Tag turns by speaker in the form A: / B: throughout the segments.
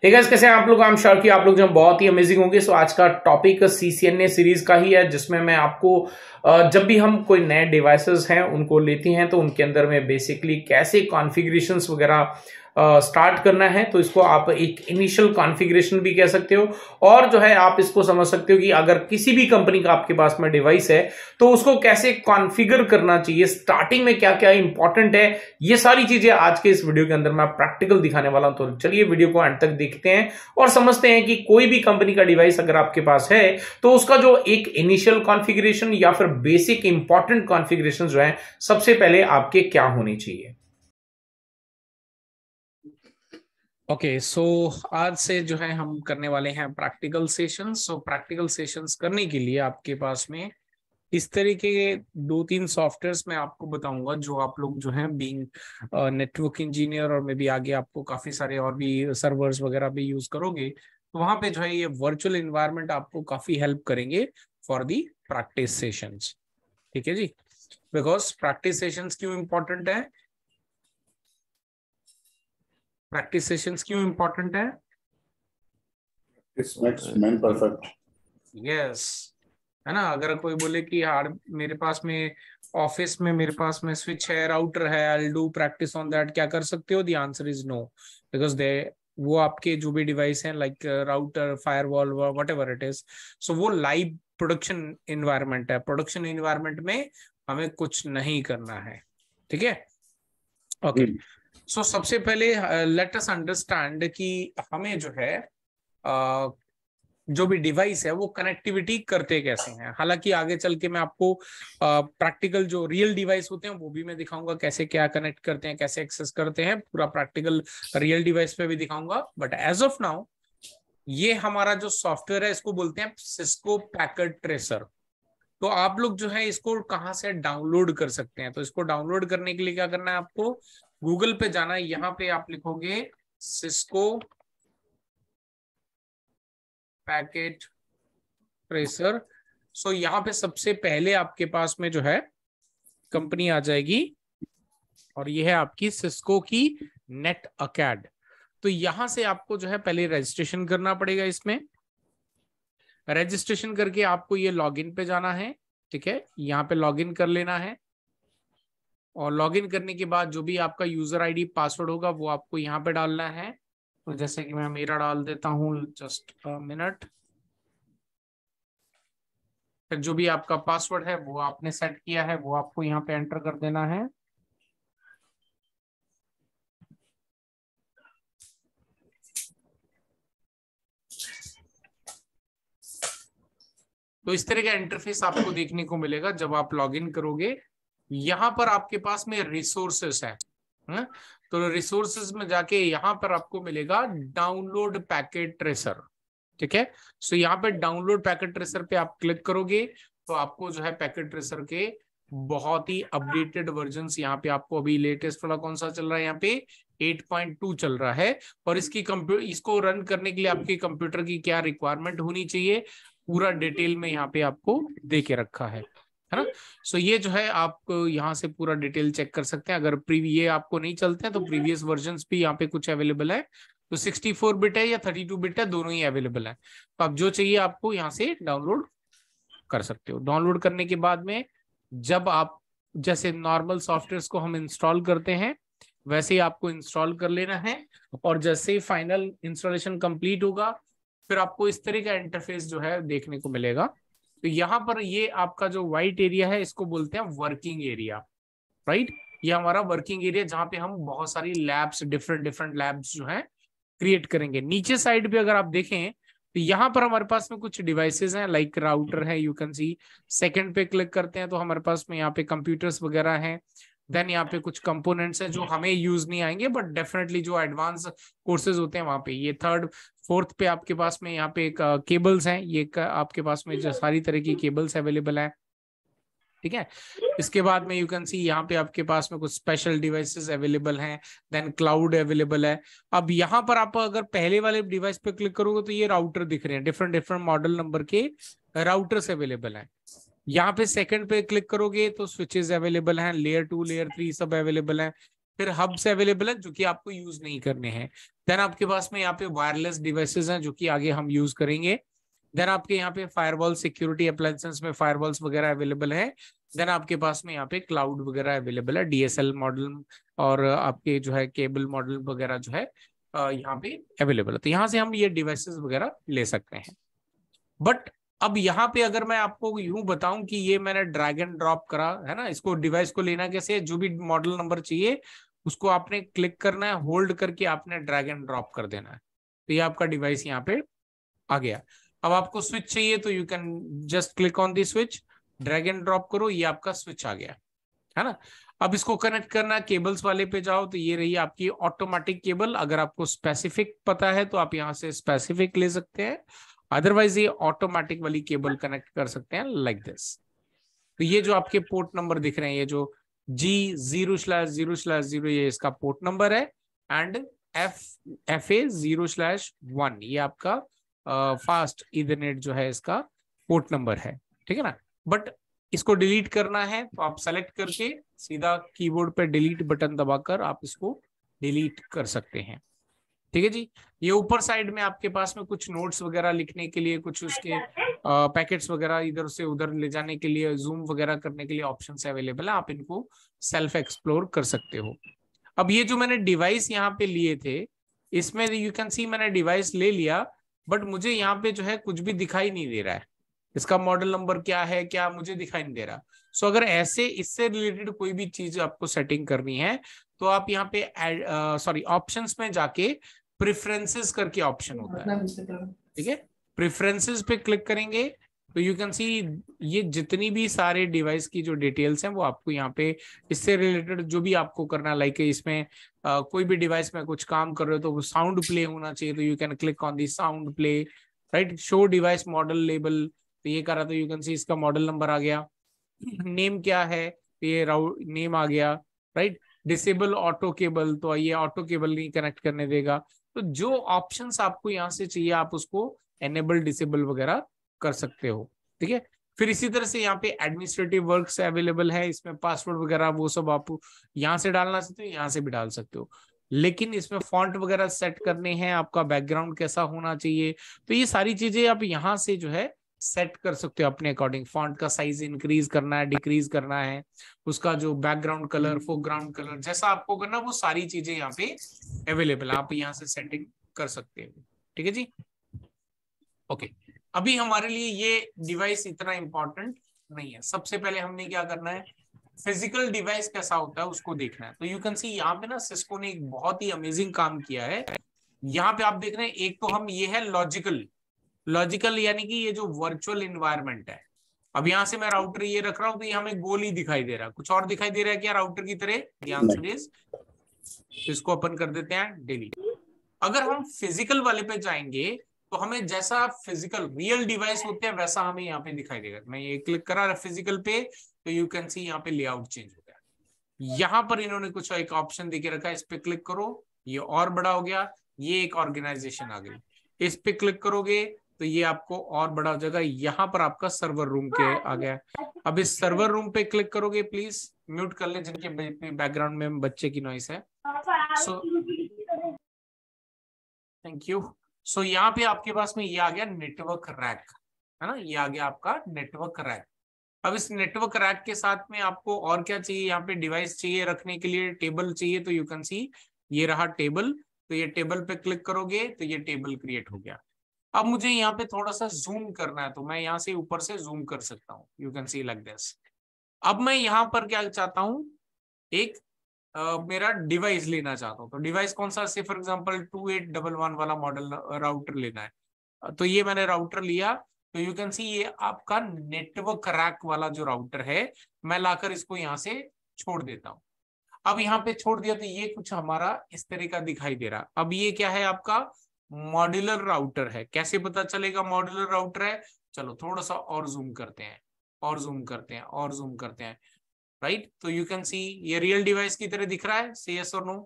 A: Hey guys, कैसे हैं आप लोग। आई एम श्योर कि आप लोग जो बहुत ही अमेजिंग होंगे। सो आज का टॉपिक CCNA सीरीज का ही है, जिसमें मैं आपको जब भी हम कोई नए डिवाइसेस हैं उनको लेते हैं तो उनके अंदर में बेसिकली कैसे कॉन्फ़िगरेशंस वगैरह स्टार्ट करना है। तो इसको आप एक इनिशियल कॉन्फ़िगरेशन भी कह सकते हो, और जो है आप इसको समझ सकते हो कि अगर किसी भी कंपनी का आपके पास में डिवाइस है तो उसको कैसे कॉन्फ़िगर करना चाहिए, स्टार्टिंग में क्या क्या इंपॉर्टेंट है। ये सारी चीजें आज के इस वीडियो के अंदर मैं प्रैक्टिकल दिखाने वाला हूं। तो चलिए वीडियो को अंत तक देखते हैं और समझते हैं कि कोई भी कंपनी का डिवाइस अगर आपके पास है तो उसका जो एक इनिशियल कॉन्फ़िगरेशन या फिर बेसिक इंपॉर्टेंट कॉन्फ़िगरेशन जो है सबसे पहले आपके क्या होनी चाहिए।
B: ओके सो आज से जो है हम करने वाले हैं प्रैक्टिकल सेशंस। सो प्रैक्टिकल सेशंस करने के लिए आपके पास में इस तरीके के 2-3 सॉफ्टवेयर्स मैं आपको बताऊंगा, जो आप लोग जो है बीइंग नेटवर्क इंजीनियर और मे भी आगे आपको काफी सारे और भी सर्वर्स वगैरह भी यूज करोगे, तो वहां पे जो है ये वर्चुअल इन्वायरमेंट आपको काफी हेल्प करेंगे फॉर दी प्रैक्टिस सेशंस। ठीक है जी, बिकॉज प्रैक्टिस सेशंस क्यों इंपॉर्टेंट है? प्रैक्टिस सेशंस क्यों इंपॉर्टेंट है?
C: It makes men perfect.
B: Yes, है ना। अगर कोई बोले कि यार मेरे पास में ऑफिस में मेरे पास में स्विच है, राउटर है, I will do practice on that, क्या कर सकते हो? The answer is no, because they वो आपके जो भी डिवाइस हैं like router, firewall, whatever it is, so वो लाइव प्रोडक्शन इन्वायरमेंट है। प्रोडक्शन इन्वायरमेंट में हमें कुछ नहीं करना है। ठीक है, ओके। सो सबसे पहले लेट अस अंडरस्टैंड कि हमें जो है जो भी डिवाइस है वो कनेक्टिविटी करते कैसे हैं। हालांकि आगे चल के मैं आपको प्रैक्टिकल जो रियल डिवाइस होते हैं वो भी मैं दिखाऊंगा, कैसे क्या कनेक्ट करते हैं, कैसे एक्सेस करते हैं, पूरा प्रैक्टिकल रियल डिवाइस पे भी दिखाऊंगा। बट एज ऑफ नाउ ये हमारा जो सॉफ्टवेयर है इसको बोलते हैं सिस्को पैकेट ट्रेसर। तो आप लोग जो है इसको कहाँ से डाउनलोड कर सकते हैं? तो इसको डाउनलोड करने के लिए क्या करना है, आपको गूगल पे जाना है। यहाँ पे आप लिखोगे सिस्को पैकेट ट्रेसर। सो यहाँ पे सबसे पहले आपके पास में जो है कंपनी आ जाएगी, और ये है आपकी सिस्को की नेट अकेड। तो यहां से आपको जो है पहले रजिस्ट्रेशन करना पड़ेगा। इसमें रजिस्ट्रेशन करके आपको ये लॉगिन पे जाना है। ठीक है, यहाँ पे लॉगिन कर लेना है, और लॉगिन करने के बाद जो भी आपका यूजर आईडी पासवर्ड होगा वो आपको यहाँ पे डालना है। तो जैसे कि मैं मेरा डाल देता हूँ, जस्ट अ मिनट। फिर जो भी आपका पासवर्ड है वो आपने सेट किया है वो आपको यहाँ पे एंटर कर देना है। तो इस तरह का इंटरफेस आपको देखने को मिलेगा जब आप लॉगिन करोगे। यहाँ पर आपके पास में रिसोर्सेस है, तो रिसोर्सेस में जाके यहाँ पर आपको मिलेगा डाउनलोड पैकेट ट्रेसर। ठीक है, सो यहाँ पे डाउनलोड पैकेट ट्रेसर पे आप क्लिक करोगे तो आपको जो है पैकेट ट्रेसर के बहुत ही अपडेटेड वर्जन्स यहाँ पे आपको, अभी लेटेस्ट वाला कौन सा चल रहा है यहाँ पे 8.2 चल रहा है। और इसको रन करने के लिए आपके कंप्यूटर की क्या रिक्वायरमेंट होनी चाहिए पूरा डिटेल में यहाँ पे आपको दे के रखा है ना। सो ये जो है आप यहाँ से पूरा डिटेल चेक कर सकते हैं। अगर ये आपको नहीं चलते हैं तो प्रीवियस वर्जन्स भी यहाँ पे कुछ अवेलेबल है। तो 64 बिट है या 32 बिट है, दोनों ही अवेलेबल है। तो आप जो चाहिए आपको यहाँ से डाउनलोड कर सकते हो। डाउनलोड करने के बाद में जब आप जैसे नॉर्मल सॉफ्टवेयर को हम इंस्टॉल करते हैं वैसे ही आपको इंस्टॉल कर लेना है, और जैसे ही फाइनल इंस्टॉलेशन कंप्लीट होगा फिर आपको इस तरह का इंटरफेस जो है देखने को मिलेगा। तो यहाँ पर ये आपका जो व्हाइट एरिया है इसको बोलते हैं वर्किंग एरिया, राइट। ये हमारा वर्किंग एरिया जहाँ पे हम बहुत सारी लैब्स, डिफरेंट डिफरेंट लैब्स जो है क्रिएट करेंगे। नीचे साइड पे अगर आप देखें तो यहाँ पर हमारे पास में कुछ डिवाइसेस हैं, लाइक राउटर है, यू कैन सी। सेकंड पे क्लिक करते हैं तो हमारे पास में यहाँ पे कंप्यूटर्स वगैरह हैं। देन यहाँ पे कुछ कंपोनेंट्स हैं जो हमें यूज नहीं आएंगे, बट डेफिनेटली जो एडवांस कोर्सेज होते हैं वहां पे। ये थर्ड फोर्थ पे आपके पास में यहाँ पे एक केबल्स हैं, ये आपके पास में जो सारी तरह की केबल्स अवेलेबल है। ठीक है, इसके बाद में यू कैन सी यहाँ पे आपके पास में कुछ स्पेशल डिवाइसेस अवेलेबल हैं। देन क्लाउड अवेलेबल है। अब यहाँ पर आप अगर पहले वाले डिवाइस पे क्लिक करोगे तो ये राउटर दिख रहे हैं, डिफरेंट डिफरेंट मॉडल नंबर के राउटर्स अवेलेबल हैं। यहाँ पे सेकंड पे क्लिक करोगे तो स्विचेस अवेलेबल हैं, लेयर 2 लेयर 3 सब अवेलेबल हैं। फिर हब्स अवेलेबल है जो कि आपको यूज नहीं करने हैं। देन आपके पास में यहाँ पे वायरलेस डिवाइसेस हैं जो कि आगे हम यूज करेंगे। देन आपके यहाँ पे फायरवॉल सिक्योरिटी अप्लायंसेस में फायरवॉल्स वगैरह अवेलेबल है। देन आपके पास में यहाँ पे क्लाउड वगैरह अवेलेबल है, डीएसएल मॉडल और आपके जो है केबल मॉडल वगैरह जो है यहाँ पे अवेलेबल है। तो यहाँ से हम ये डिवाइसेस वगैरह ले सकते हैं। बट अब यहाँ पे अगर मैं आपको यूं बताऊं कि ये मैंने ड्रैग एंड ड्रॉप करा है ना, इसको डिवाइस को लेना कैसे है, जो भी मॉडल नंबर चाहिए उसको आपने क्लिक करना है, होल्ड करके आपने ड्रैग एंड ड्रॉप कर देना है, तो ये आपका डिवाइस यहाँ पे आ गया। अब आपको स्विच चाहिए तो you can just click on the switch, drag and drop करो, ये आपका स्विच आ गया है ना। अब इसको कनेक्ट करना, केबल्स वाले पे जाओ तो ये रही आपकी ऑटोमेटिक केबल। अगर आपको स्पेसिफिक पता है तो आप यहाँ से स्पेसिफिक ले सकते हैं, अदरवाइज ये ऑटोमेटिक वाली केबल कनेक्ट कर सकते हैं लाइक दिस। तो ये जो आपके पोर्ट नंबर दिख रहे हैं, ये जो G0/0/0 ये इसका पोर्ट नंबर है, एंड FA0/1 ये आपका फास्ट इथरनेट जो है इसका पोर्ट नंबर है, ठीक है ना। बट इसको डिलीट करना है तो आप सेलेक्ट करके सीधा कीबोर्ड पे डिलीट बटन दबाकर आप इसको डिलीट कर सकते हैं, ठीक है जी। ये ऊपर साइड में आपके पास में कुछ नोट्स वगैरह लिखने के लिए, कुछ उसके पैकेट्स वगैरह इधर से उधर ले जाने के लिए, जूम वगैरह करने के लिए ऑप्शंस अवेलेबल है, आप इनको सेल्फ एक्सप्लोर कर सकते हो। अब ये जो मैंने डिवाइस यहाँ पे लिए थे, इसमें यू कैन सी मैंने डिवाइस ले लिया, बट मुझे यहाँ पे जो है कुछ भी दिखाई नहीं दे रहा है, इसका मॉडल नंबर क्या है क्या मुझे दिखाई नहीं दे रहा। सो अगर ऐसे इससे रिलेटेड कोई भी चीज आपको सेटिंग करनी है तो आप यहाँ पे ऑप्शंस में जाके प्रेफरेंसेस करके ऑप्शन होता है, ठीक है। प्रेफरेंसेस पे क्लिक करेंगे तो यू कैन सी ये जितनी भी सारे डिवाइस की जो डिटेल्स हैं वो आपको यहाँ पे इससे रिलेटेड जो भी आपको करना, लाइक इसमें कोई भी डिवाइस में कुछ काम कर रहे हो तो वो साउंड प्ले होना चाहिए, तो you can click on the sound play, right. Show device model label, तो ये करा तो यू कैन सी इसका मॉडल नंबर आ गया। नेम क्या है, ये नेम आ गया, राइट। डिसेबल ऑटो केबल, तो ये ऑटो केबल नहीं कनेक्ट करने देगा। तो जो ऑप्शंस आपको यहाँ से चाहिए आप उसको एनेबल डिसेबल वगैरह कर सकते हो, ठीक है। फिर इसी तरह से यहाँ पे एडमिनिस्ट्रेटिव वर्क्स अवेलेबल है, इसमें पासवर्ड वगैरह वो सब आप यहाँ से डालना चाहते हो यहाँ से भी डाल सकते हो, लेकिन इसमें फॉन्ट वगैरह सेट करने हैं, आपका बैकग्राउंड कैसा होना चाहिए, तो ये सारी चीजें आप यहाँ से जो है सेट कर सकते हो अपने अकॉर्डिंग। फॉन्ट का साइज इंक्रीज करना है, डिक्रीज करना है, उसका जो बैकग्राउंड कलर, फोरग्राउंड कलर, जैसा आपको करना वो सारी चीजें यहाँ पे अवेलेबल है, आप यहाँ से सेटिंग कर सकते हो, ठीक है जी। ओके, अभी हमारे लिए ये डिवाइस इतना इंपॉर्टेंट नहीं है। सबसे पहले हमने क्या करना है, फिजिकल डिवाइस कैसा होता है उसको देखना है। तो यू कैन सी यहाँ पे ना सिस्को ने एक बहुत ही अमेजिंग काम किया है। यहाँ पे आप देख रहे हैं, एक तो हम ये है लॉजिकल यानी कि ये जो वर्चुअल इन्वायरमेंट है। अब यहाँ से मैं राउटर ये रख रहा हूँ तो ये हमें गोल ही दिखाई दे रहा है, कुछ और दिखाई दे रहा है क्या राउटर की तरह? ध्यान से इसको ओपन कर देते हैं, डिलीट। अगर हम फिजिकल वाले पे जाएंगे तो हमें जैसा फिजिकल रियल डिवाइस होते हैं वैसा हमें यहाँ पे दिखाई देगा। मैं ये क्लिक करा फिजिकल पे तो यू कैन सी यहाँ पे लेआउट चेंज हो गया। यहाँ पर इन्होंने कुछ एक ऑप्शन देके रखा है, इस पे क्लिक करो, ये और बड़ा हो गया, ये एक ऑर्गेनाइजेशन आ गई। इस पे क्लिक करोगे तो ये आपको और बड़ा हो जाएगा, यहाँ पर आपका सर्वर रूम के आ गया। अब इस सर्वर रूम पे क्लिक करोगे, प्लीज म्यूट कर ले जिनके बैकग्राउंड में बच्चे की नॉइस है। So thank you. सो यहाँ पे आपके पास में ये आ गया नेटवर्क रैक, है ना, ये आ गया आपका नेटवर्क रैक। अब इस नेटवर्क रैक के साथ में आपको और क्या चाहिए, यहाँ पे डिवाइस चाहिए रखने के लिए, टेबल चाहिए, तो यू कैन सी ये रहा टेबल। तो ये टेबल पे क्लिक करोगे तो ये टेबल क्रिएट हो गया। अब मुझे यहाँ पे थोड़ा सा जूम करना है तो मैं यहाँ से ऊपर से जूम कर सकता हूँ, you can C like this. अब मैं यहाँ पर क्या चाहता हूँ, एक मेरा डिवाइस लेना चाहता हूँ। तो डिवाइस कौन सा, से फॉर एग्जांपल 2811 वाला मॉडल राउटर लेना है, तो ये मैंने राउटर लिया। तो यू कैन सी ये आपका नेटवर्क रैक वाला जो राउटर है, मैं लाकर इसको यहाँ से छोड़ देता हूँ। अब यहाँ पे छोड़ दिया तो ये कुछ हमारा इस तरह का दिखाई दे रहा। अब ये क्या है, आपका मॉड्यूलर राउटर है। कैसे पता चलेगा मॉड्यूलर राउटर है, चलो थोड़ा सा और जूम करते हैं, और जूम करते हैं, और जूम करते हैं, राइट। तो यू कैन सी ये रियल डिवाइस की तरह दिख रहा है, से यस और नो?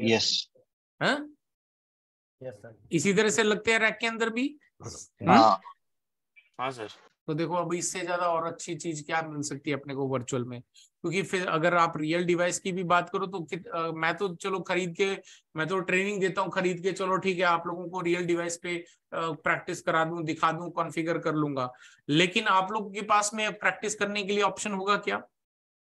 D: यस
B: हाँ, इसी तरह से लगते हैं रैक के अंदर भी।
D: हाँ सर।
B: तो देखो अब इससे ज्यादा और अच्छी चीज क्या मिल सकती है अपने को वर्चुअल में। क्योंकि फिर अगर आप रियल डिवाइस की भी बात करो तो मैं तो चलो खरीद के, मैं तो ट्रेनिंग देता हूँ खरीद के, चलो ठीक है आप लोगों को रियल डिवाइस पे प्रैक्टिस करा दूं, दिखा दूं, कॉन्फ़िगर कर लूंगा, लेकिन आप लोगों के पास में प्रैक्टिस करने के लिए ऑप्शन होगा क्या?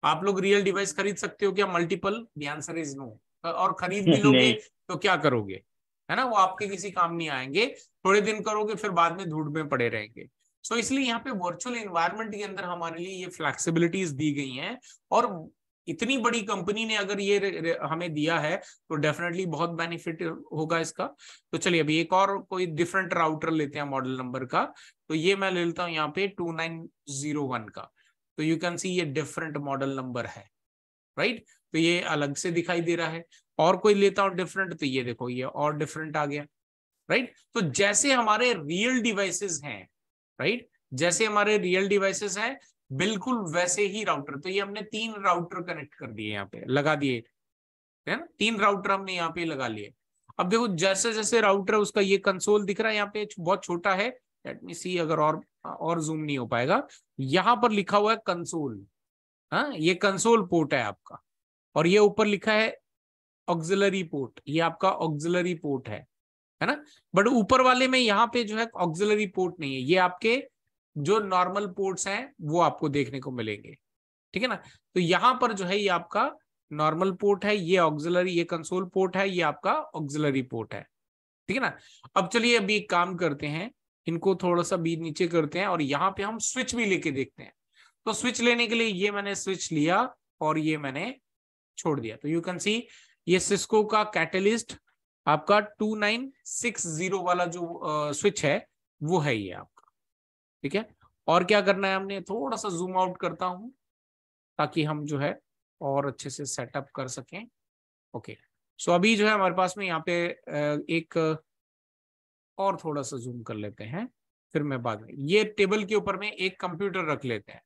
B: आप लोग रियल डिवाइस खरीद सकते हो क्या multiple? The answer is no. और खरीद भी लोगे
D: नहीं।
B: तो क्या करोगे, है ना, वो आपके किसी काम नहीं आएंगे, थोड़े दिन करोगे फिर बाद में धूड़ में पड़े रहेंगे। सो इसलिए यहाँ पे वर्चुअल एनवायरनमेंट के अंदर हमारे लिए ये फ्लैक्सिबिलिटीज दी गई हैं, और इतनी बड़ी कंपनी ने अगर ये हमें दिया है तो डेफिनेटली बहुत बेनिफिट होगा इसका। तो चलिए अभी एक और कोई डिफरेंट राउटर लेते हैं मॉडल नंबर का, तो ये मैं ले लेता हूँ यहाँ पे 2901 का। तो यू कैन सी ये डिफरेंट मॉडल नंबर है, राइट, तो ये अलग से दिखाई दे रहा है। और कोई लेता हूं डिफरेंट, तो ये देखो ये और डिफरेंट आ गया, राइट। तो जैसे हमारे रियल डिवाइसेस हैं, राइट, जैसे हमारे रियल डिवाइसेस हैं बिल्कुल वैसे ही राउटर। तो ये हमने 3 राउटर कनेक्ट कर दिए, यहाँ पे लगा दिए, है ना, 3 राउटर हमने यहाँ पे लगा लिए। अब देखो जैसे जैसे राउटर उसका ये कंसोल दिख रहा है यहाँ पे बहुत छोटा है, लेट मी सी अगर और जूम नहीं हो पाएगा, यहाँ पर लिखा हुआ है कंसोल, हाँ ये कंसोल पोर्ट है आपका, और ये ऊपर लिखा है ऑक्सिलरी पोर्ट, ये आपका ऑक्सिलरी पोर्ट है ना। बट ऊपर वाले में यहाँ पे जो है ऑक्सिलरी पोर्ट नहीं है, ये आपके जो नॉर्मल पोर्ट्स हैं वो आपको देखने को मिलेंगे, ठीक है ना। तो यहाँ पर जो है ये आपका नॉर्मल पोर्ट है, ये ऑक्सिलरी, ये कंसोल पोर्ट है, ये आपका ऑक्सिलरी पोर्ट है, ठीक है ना। अब चलिए अभी एक काम करते हैं, इनको थोड़ा सा बीच नीचे करते हैं और यहाँ पे हम स्विच भी लेके देखते हैं। तो स्विच लेने के लिए ये मैंने स्विच लिया और ये मैंने छोड़ दिया। तो यू कैन सी ये सिस्को का कैटलिस्ट आपका 2960 वाला जो स्विच है वो है ये आपका, ठीक है। और क्या करना है, हमने थोड़ा सा जूम आउट करता हूं ताकि हम जो है और अच्छे से सेटअप कर सकें। ओके, सो अभी जो है हमारे पास में यहाँ पे एक और थोड़ा सा जूम कर लेते हैं, फिर मैं बाद में ये टेबल के ऊपर में एक कंप्यूटर रख लेते हैं।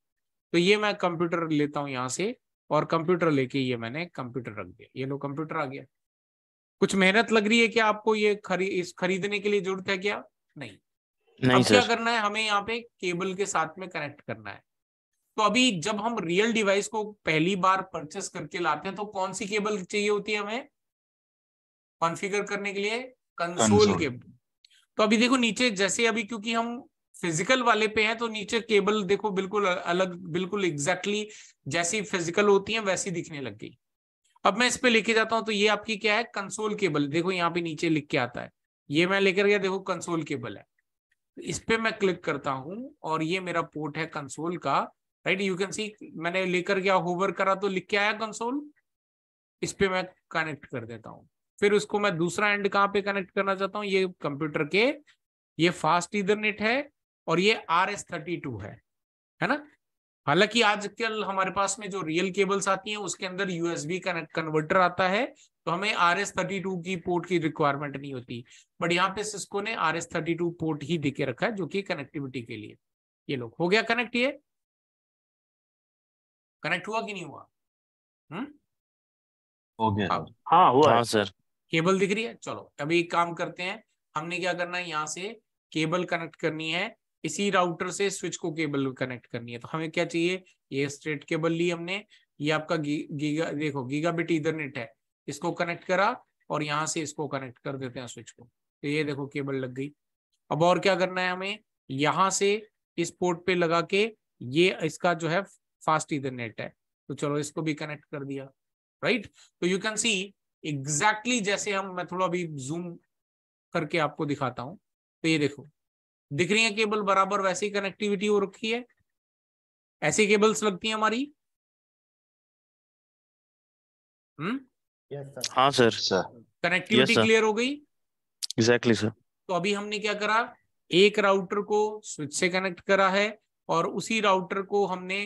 B: तो ये मैं कंप्यूटर लेता हूं यहाँ से, और कंप्यूटर लेके ये मैंने कंप्यूटर रख दिया, ये लो कंप्यूटर आ गया। कुछ मेहनत लग रही है क्या आपको ये खरीदने के लिए जरूरत है क्या? नहीं।
D: नहीं
B: अब क्या
D: सर।
B: करना है, हमें यहाँ पे केबल के साथ में कनेक्ट करना है। तो अभी जब हम रियल डिवाइस को पहली बार परचेस करके लाते हैं तो कौन सी केबल चाहिए होती है हमें कॉन्फ़िगर करने के लिए? Console cable. तो अभी देखो नीचे जैसे अभी क्योंकि हम फिजिकल वाले पे हैं तो नीचे केबल देखो बिल्कुल अलग, बिल्कुल एग्जैक्टली जैसी फिजिकल होती है वैसी दिखने लग गई। अब मैं इस पे लेके जाता हूं तो ये आपकी क्या है, कंसोल केबल। देखो यहाँ पे नीचे लिख के आता है, ये मैं लेकर गया, देखो कंसोल केबल है। इस पे मैं क्लिक करता हूं और ये मेरा पोर्ट है कंसोल का, राइट। यू कैन सी मैंने लेकर गया, होवर करा तो लिख के आया कंसोल। इस पे मैं कनेक्ट कर देता हूं। फिर उसको मैं दूसरा एंड कहाँ पे कनेक्ट करना चाहता हूँ, ये कंप्यूटर के, ये फास्ट ईथरनेट है और ये RS32 है ना। हालांकि आजकल हमारे पास में जो रियल केबल्स आती हैं उसके अंदर USB कन्वर्टर आता है, तो हमें RS32 की पोर्ट की रिक्वायरमेंट नहीं होती। बट यहाँ पे सिस्को ने RS32 पोर्ट ही देके रखा है जो कि कनेक्टिविटी के लिए। ये लोग हो गया कनेक्ट, ये कनेक्ट हुआ कि नहीं हुआ?
E: हो गया
B: अब
E: सर।
D: हाँ हुआ
E: हाँ
D: है।
E: सर।
B: केबल दिख रही है। चलो अभी एक काम करते हैं, हमने क्या करना है, यहाँ से केबल कनेक्ट करनी है, इसी राउटर से स्विच को केबल कनेक्ट करनी है। तो हमें क्या चाहिए, ये स्ट्रेट केबल ली हमने, ये आपका गीगा, देखो गीगाबिट ईथरनेट है, इसको कनेक्ट करा और यहाँ से इसको कनेक्ट कर देते हैं स्विच को। तो ये देखो केबल लग गई। अब और क्या करना है हमें, यहाँ से इस पोर्ट पे लगा के, ये इसका जो है फास्ट ईथरनेट है, तो चलो इसको भी कनेक्ट कर दिया, राइट। तो यू कैन सी एग्जैक्टली जैसे हम, मैं थोड़ा अभी जूम करके आपको दिखाता हूं, तो ये देखो दिख रही है केबल, बराबर वैसी कनेक्टिविटी हो रखी है, ऐसी केबल्स लगती हैं हमारी।
E: हाँ sir.
B: Connectivity
E: Yes, sir.
B: Clear हो गई।
E: Exactly sir.
B: तो अभी हमने क्या करा, एक राउटर को स्विच से कनेक्ट करा है और उसी राउटर को हमने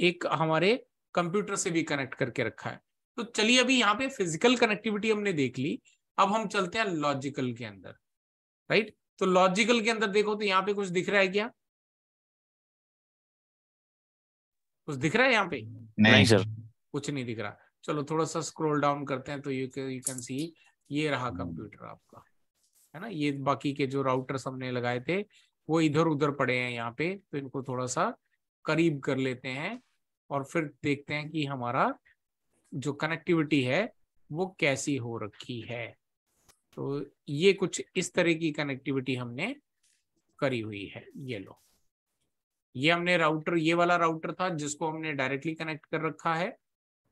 B: एक हमारे कंप्यूटर से भी कनेक्ट करके रखा है। तो चलिए अभी यहाँ पे फिजिकल कनेक्टिविटी हमने देख ली, अब हम चलते हैं लॉजिकल के अंदर, राइट। तो लॉजिकल के अंदर देखो तो यहाँ पे कुछ दिख रहा है क्या, कुछ दिख रहा है यहाँ पे?
E: नहीं सर।
B: कुछ नहीं दिख रहा। चलो थोड़ा सा स्क्रॉल डाउन करते हैं तो यू कैन सी ये रहा कंप्यूटर आपका, है ना। ये बाकी के जो राउटर्स हमने लगाए थे वो इधर उधर पड़े हैं यहाँ पे, तो इनको थोड़ा सा करीब कर लेते हैं और फिर देखते हैं कि हमारा जो कनेक्टिविटी है वो कैसी हो रखी है। तो ये कुछ इस तरह की कनेक्टिविटी हमने करी हुई है। ये लो, ये हमने राउटर, ये वाला राउटर था जिसको हमने डायरेक्टली कनेक्ट कर रखा है।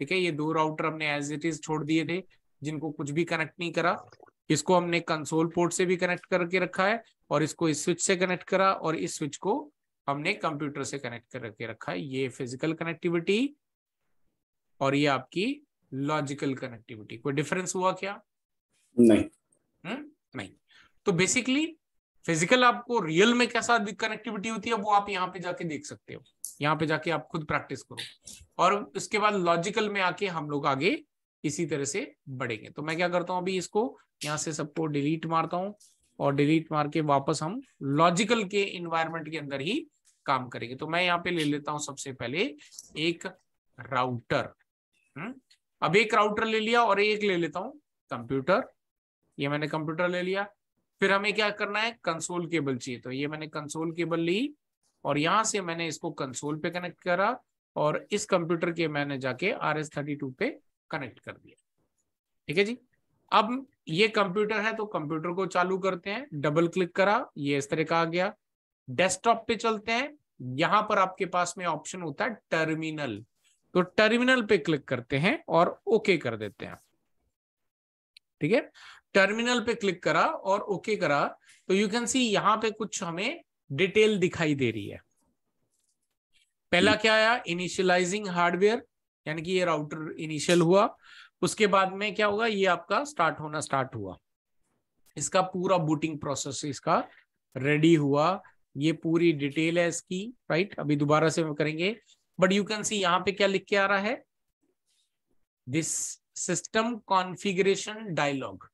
B: ठीक है, ये 2 राउटर हमने एज इट इज छोड़ दिए थे जिनको कुछ भी कनेक्ट नहीं करा। इसको हमने कंसोल पोर्ट से भी कनेक्ट करके रखा है, और इसको इस स्विच से कनेक्ट करा, और इस स्विच को हमने कंप्यूटर से कनेक्ट करके रखा है। ये फिजिकल कनेक्टिविटी और ये आपकी लॉजिकल कनेक्टिविटी। कोई डिफरेंस हुआ क्या?
C: नहीं।
B: नहीं। तो बेसिकली फिजिकल आपको रियल में कैसा कनेक्टिविटी होती है वो आप यहाँ पे जाके देख सकते हो, यहाँ पे जाके आप खुद प्रैक्टिस करो, और उसके बाद लॉजिकल में आके हम लोग आगे इसी तरह से बढ़ेंगे। तो मैं क्या करता हूँ, अभी इसको यहाँ से सबको डिलीट मारता हूँ, और डिलीट मार के वापस हम लॉजिकल के इन्वायरमेंट के अंदर ही काम करेंगे। तो मैं यहाँ पे ले लेता हूँ सबसे पहले एक राउटर। अब एक राउटर ले लिया, और एक ले लेता हूँ कंप्यूटर। ये मैंने कंप्यूटर ले लिया। फिर हमें क्या करना है, कंसोल केबल चाहिए। तो ये मैंने कंसोल केबल ली, और यहां से मैंने इसको कंसोल पे कनेक्ट करा, और इस कंप्यूटर के मैंने जाके RS-32 पे कनेक्ट कर दिया। ठीक है जी। अब ये कंप्यूटर है, तो कंप्यूटर को चालू करते हैं। डबल क्लिक करा, ये इस तरह का आ गया। डेस्कटॉप पे चलते हैं। यहां पर आपके पास में ऑप्शन होता है टर्मिनल, तो टर्मिनल पे क्लिक करते हैं और ओके कर देते हैं। ठीक है, टर्मिनल पे क्लिक करा और ओके करा, तो यू कैन सी यहां पे कुछ हमें डिटेल दिखाई दे रही है। पहला क्या आया, इनिशियलाइजिंग हार्डवेयर, यानी कि ये राउटर इनिशियल हुआ। उसके बाद में क्या होगा, ये आपका स्टार्ट हुआ। इसका पूरा बूटिंग प्रोसेस इसका रेडी हुआ। ये पूरी डिटेल है इसकी, राइट। अभी दोबारा से हम करेंगे, बट यू कैन सी यहां पे क्या लिख के आ रहा है, दिस सिस्टम कॉन्फ़िगरेशन डायलॉग,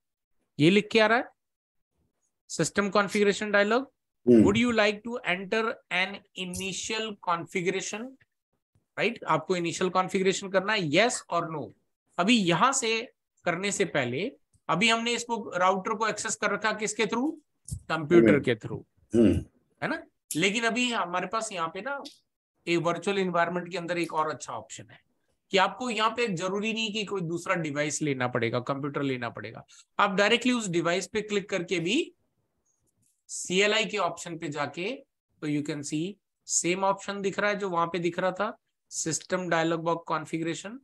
B: ये लिख के आ रहा है system configuration dialog. Would you like to enter an initial configuration, right. आपको इनिशियल कॉन्फ़िगरेशन करना है, यस और नो। अभी यहां से करने से पहले अभी हमने इसको राउटर को एक्सेस कर रखा किसके थ्रू, कंप्यूटर के थ्रू, है ना। लेकिन अभी हमारे पास यहाँ पे ना एक वर्चुअल इन्वायरमेंट के अंदर एक और अच्छा ऑप्शन है कि आपको यहाँ पे जरूरी नहीं कि कोई दूसरा डिवाइस लेना पड़ेगा, कंप्यूटर लेना पड़ेगा। आप डायरेक्टली उस डिवाइस पे क्लिक करके भी CLI के ऑप्शन पे जाके, तो you can C same option दिख रहा है जो वहां पे दिख रहा था, सिस्टम डायलॉग बॉक्स कॉन्फ़िगरेशन,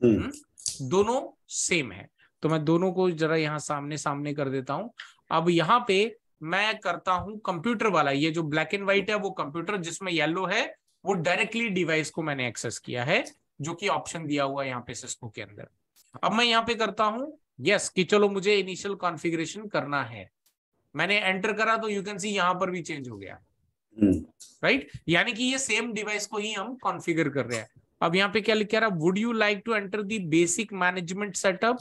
B: दोनों सेम है। तो मैं दोनों को जरा यहाँ सामने सामने कर देता हूं। अब यहाँ पे मैं करता हूं कंप्यूटर वाला, ये जो ब्लैक एंड व्हाइट है वो कंप्यूटर, जिसमें येलो है वो डायरेक्टली डिवाइस को मैंने एक्सेस किया है, जो कि ऑप्शन दिया हुआ है यहाँ पे सिस्को के अंदर। अब मैं यहाँ पे करता हूं यस कि चलो मुझे इनिशियल कॉन्फ़िगरेशन करना है। मैंने एंटर करा, तो यू कैन सी यहां पर भी चेंज हो गया, राइट। यानी कि ये सेम डिवाइस को ही हम कॉन्फ़िगर कर रहे हैं। अब यहाँ पे क्या लिखा रहा है, would you like to enter the basic management setup,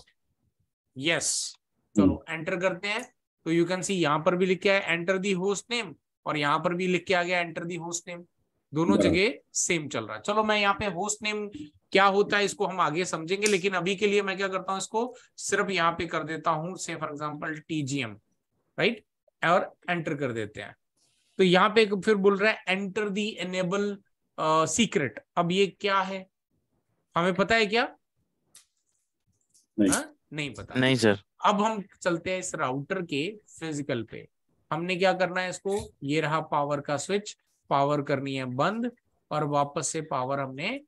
B: yes. चलो एंटर करते हैं, तो यू कैन सी यहां पर भी लिख के आया एंटर दी होस्ट नेम, और यहां पर भी लिख के आ गया एंटर दी होस्ट नेम। दोनों जगह सेम चल रहा है। चलो मैं यहाँ पे होस्ट नेम क्या होता है इसको हम आगे समझेंगे, लेकिन अभी के लिए मैं क्या करता हूं, इसको सिर्फ यहाँ पे कर देता हूं, से फॉर एग्जाम्पल TGM, राइट, और एंटर कर देते हैं। तो यहाँ पे फिर बोल रहा है एंटर दी एनेबल सीक्रेट। अब ये क्या है, हमें पता है क्या? नहीं पता।
E: नहीं सर।
B: अब हम चलते हैं इस राउटर के फिजिकल पे। हमने क्या करना है, इसको, ये रहा पावर का स्विच, पावर करनी है बंद, और वापस से पावर हमने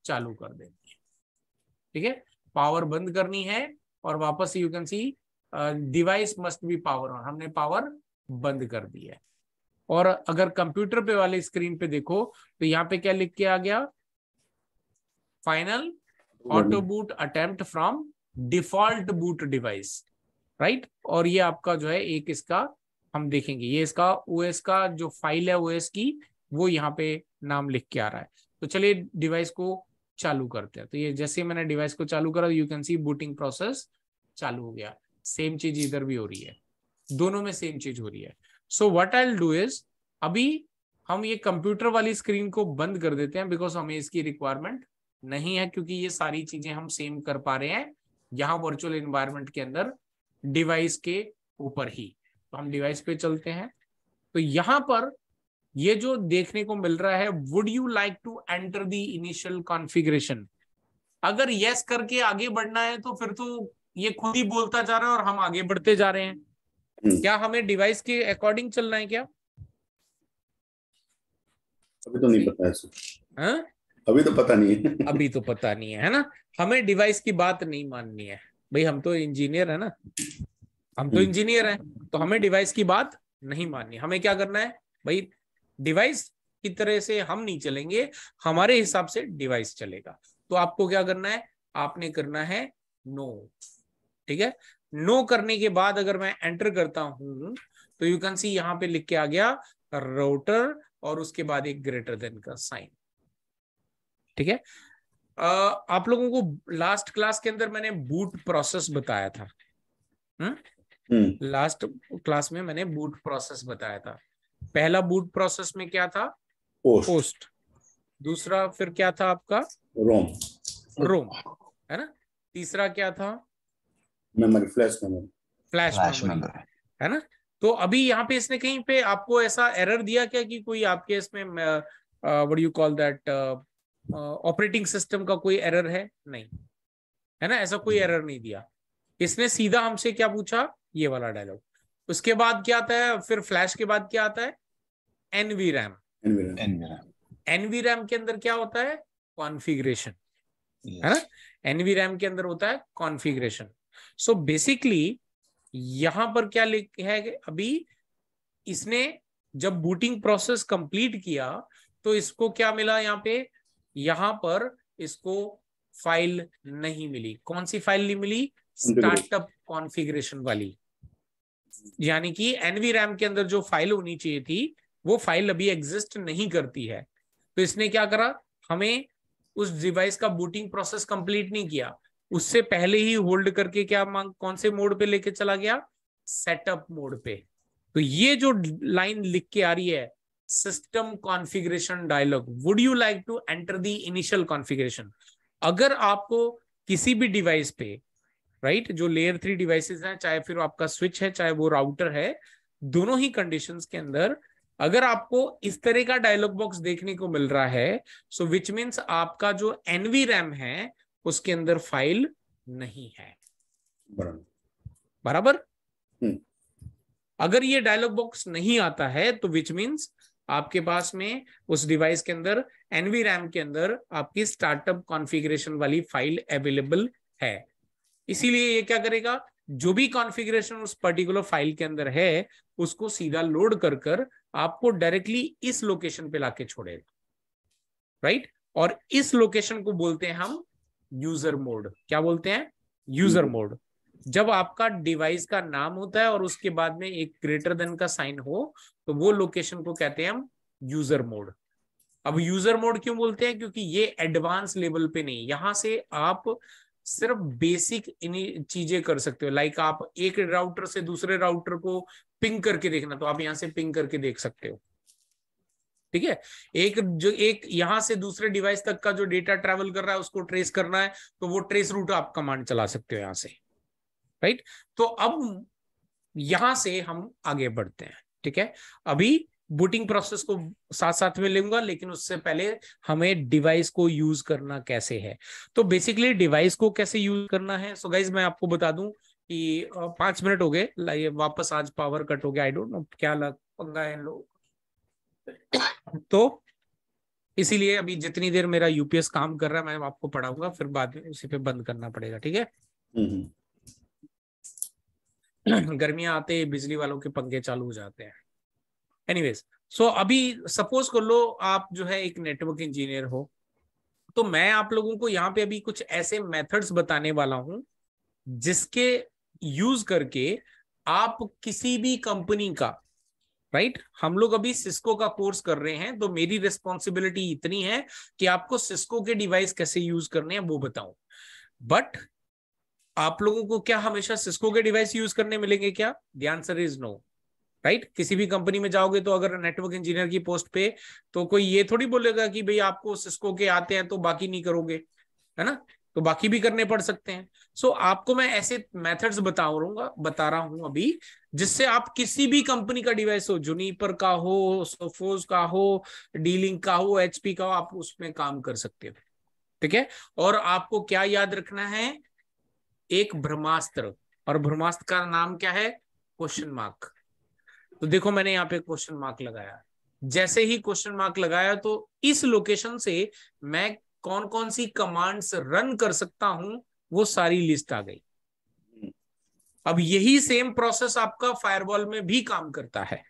B: चालू कर देनी है। ठीक है, पावर बंद करनी है, और वापस से you can C device must be power on, हमने पावर बंद कर दी है। और अगर कंप्यूटर पे वाले स्क्रीन पे देखो, तो यहाँ पे क्या लिख के आ गया, final auto boot attempt from default boot device, right. और ये आपका जो है एक इसका हम देखेंगे, ये इसका OS का जो फाइल है OS की, वो यहाँ पे नाम लिख के आ रहा है। तो चलिए डिवाइस को चालू करते हैं। तो ये जैसे मैंने डिवाइस को चालू करा, you can see booting process चालू हो गया। सेम चीज इधर भी हो रही है, दोनों में सेम चीज हो रही है। So what I will do is, अभी हम ये कंप्यूटर वाली स्क्रीन को बंद कर देते हैं, बिकॉज हमें इसकी रिक्वायरमेंट नहीं है, क्योंकि ये सारी चीजें हम सेम कर पा रहे हैं यहाँ वर्चुअल एनवायरनमेंट के अंदर डिवाइस के ऊपर ही। तो हम डिवाइस पे चलते हैं, तो यहाँ पर ये जो देखने को मिल रहा है, would you like to enter the initial configuration, अगर यस करके आगे बढ़ना है तो फिर तो ये खुद ही बोलता जा रहा है और हम आगे बढ़ते जा रहे हैं। क्या हमें डिवाइस के अकॉर्डिंग चलना है क्या?
C: अभी तो नहीं पता है सर,
B: हाँ,
C: अभी तो पता नहीं है।
B: अभी तो पता नहीं है ना। हमें डिवाइस की बात नहीं माननी है भाई, हम तो इंजीनियर है ना, हम तो इंजीनियर हैं, तो हमें डिवाइस की बात नहीं माननी। हमें क्या करना है भाई, डिवाइस की तरह से हम नहीं चलेंगे, हमारे हिसाब से डिवाइस चलेगा। तो आपको क्या करना है, आपने करना है नो। ठीक है, नो करने के बाद अगर मैं एंटर करता हूं तो यू कैन सी यहां पे लिख के आ गया राउटर और उसके बाद एक ग्रेटर देन का साइन। ठीक है, आप लोगों को लास्ट क्लास के अंदर मैंने बूट प्रोसेस बताया था। लास्ट क्लास में मैंने बूट प्रोसेस बताया था। पहला बूट प्रोसेस में क्या था, पोस्ट। दूसरा फिर क्या था आपका, रोम है ना। तीसरा क्या था,
C: memory, flash memory,
B: flash memory है ना। तो अभी यहाँ पे इसने कहीं पे आपको ऐसा एरर दिया क्या कि कोई आपके इसमें what you call that operating system का कोई एरर है? नहीं है ना, ऐसा कोई एरर नहीं दिया। इसने सीधा हमसे क्या पूछा, ये वाला डायलॉग। उसके बाद क्या आता है, फिर फ्लैश के बाद क्या आता है, एनवीरैम। एनवीरैम के अंदर क्या होता है, कॉन्फ़िगरेशन है ना। एनवीरैम के अंदर होता है कॉन्फ़िगरेशन। सो बेसिकली यहां पर क्या लिखा है, अभी इसने जब बूटिंग प्रोसेस कंप्लीट किया तो इसको क्या मिला, यहां पर इसको फाइल नहीं मिली। कौन सी फाइल नहीं मिली, स्टार्टअप कॉन्फ़िगरेशन वाली। यानी कि एनवीरैम के अंदर जो फाइल होनी चाहिए थी वो फाइल अभी एग्जिस्ट नहीं करती है। तो इसने क्या करा, हमें उस डिवाइस का बूटिंग प्रोसेस कंप्लीट नहीं किया, उससे पहले ही होल्ड करके क्या कौन से मोड पे लेके चला गया, सेटअप मोड पे। तो ये जो लाइन लिख के आ रही है, system configuration dialog, would you like to enter the initial configuration. अगर आपको किसी भी डिवाइस पे, राइट, जो लेयर 3 डिवाइसेस हैं, चाहे फिर आपका स्विच है चाहे वो राउटर है, दोनों ही कंडीशंस के अंदर अगर आपको इस तरह का डायलॉग बॉक्स देखने को मिल रहा है, सो विच मीन्स आपका जो एनवीरैम है उसके अंदर फाइल नहीं है। बराबर। अगर ये डायलॉग बॉक्स नहीं आता है तो विच मीन्स आपके पास में उस डिवाइस के अंदर, एनवीरैम के अंदर आपकी स्टार्टअप कॉन्फ़िगरेशन वाली फाइल अवेलेबल है। इसीलिए ये क्या करेगा, जो भी कॉन्फ़िगरेशन उस पर्टिकुलर फाइल के अंदर है उसको सीधा लोड कर आपको डायरेक्टली इस लोकेशन पे लाके छोड़ेगा, राइट। और इस लोकेशन को बोलते हैं हम यूजर मोड। क्या बोलते हैं, यूजर मोड। जब आपका डिवाइस का नाम होता है और उसके बाद में एक ग्रेटर देन का साइन हो तो वो लोकेशन को कहते हैं हम यूजर मोड। अब यूजर मोड क्यों बोलते हैं, क्योंकि ये एडवांस लेवल पे नहीं, यहां से आप सिर्फ बेसिक चीजें कर सकते हो। लाइक आप एक राउटर से दूसरे राउटर को पिंग करके देखना, तो आप यहां से पिंग करके देख सकते हो। ठीक है, एक यहां से दूसरे डिवाइस तक का जो डेटा ट्रैवल कर रहा है उसको ट्रेस करना है तो वो ट्रेस रूट आप कमांड चला सकते हो यहां से, राइट। तो अब यहां से हम आगे बढ़ते हैं। ठीक है, अभी बूटिंग प्रोसेस को साथ साथ में लूंगा, लेकिन उससे पहले हमें डिवाइस को यूज करना कैसे है। तो बेसिकली डिवाइस को कैसे यूज करना है, सो गाइज मैं आपको बता दूं कि 5 मिनट हो गए, वापस आज पावर कट हो गया, आई डोंट नो क्या पंगा है इन लोगों। तो इसीलिए अभी जितनी देर मेरा यूपीएस काम कर रहा है मैं आपको पढ़ाऊंगा, फिर बाद में उसी पे बंद करना पड़ेगा। ठीक है, गर्मियां आते ही बिजली वालों के पंखे चालू हो जाते हैं। एनीवेज, सो अभी सपोज कर लो आप जो है एक नेटवर्क इंजीनियर हो, तो मैं आप लोगों को यहाँ पे अभी कुछ ऐसे मेथड्स बताने वाला हूं जिसके यूज करके आप किसी भी कंपनी का, राइट, हम लोग अभी सिस्को का कोर्स कर रहे हैं तो मेरी रिस्पॉन्सिबिलिटी इतनी है कि आपको सिस्को के डिवाइस कैसे यूज करने हैं वो बताऊं। बट आप लोगों को क्या हमेशा सिस्को के डिवाइस यूज करने मिलेंगे क्या? The answer is no, right. किसी भी कंपनी में जाओगे तो अगर नेटवर्क इंजीनियर की पोस्ट पे, तो कोई ये थोड़ी बोलेगा कि भाई आपको सिस्को के आते हैं तो बाकी नहीं करोगे, है ना। तो बाकी भी करने पड़ सकते हैं। सो आपको मैं ऐसे मेथड्स बता रहा हूं अभी, जिससे आप किसी भी कंपनी का डिवाइस हो, जुनिपर का हो, सोफोस का हो, डीलिंक का हो, एचपी का हो, आप उसमें काम कर सकते हो। ठीक है। और आपको क्या याद रखना है? एक ब्रह्मास्त्र, और ब्रह्मास्त्र का नाम क्या है? Question mark. तो देखो मैंने यहाँ पे क्वेश्चन मार्क लगाया, जैसे ही क्वेश्चन मार्क लगाया तो इस लोकेशन से मैं कौन कौन सी कमांड्स रन कर सकता हूं वो सारी लिस्ट आ गई। अब यही सेम प्रोसेस आपका फायरवॉल में भी काम करता है।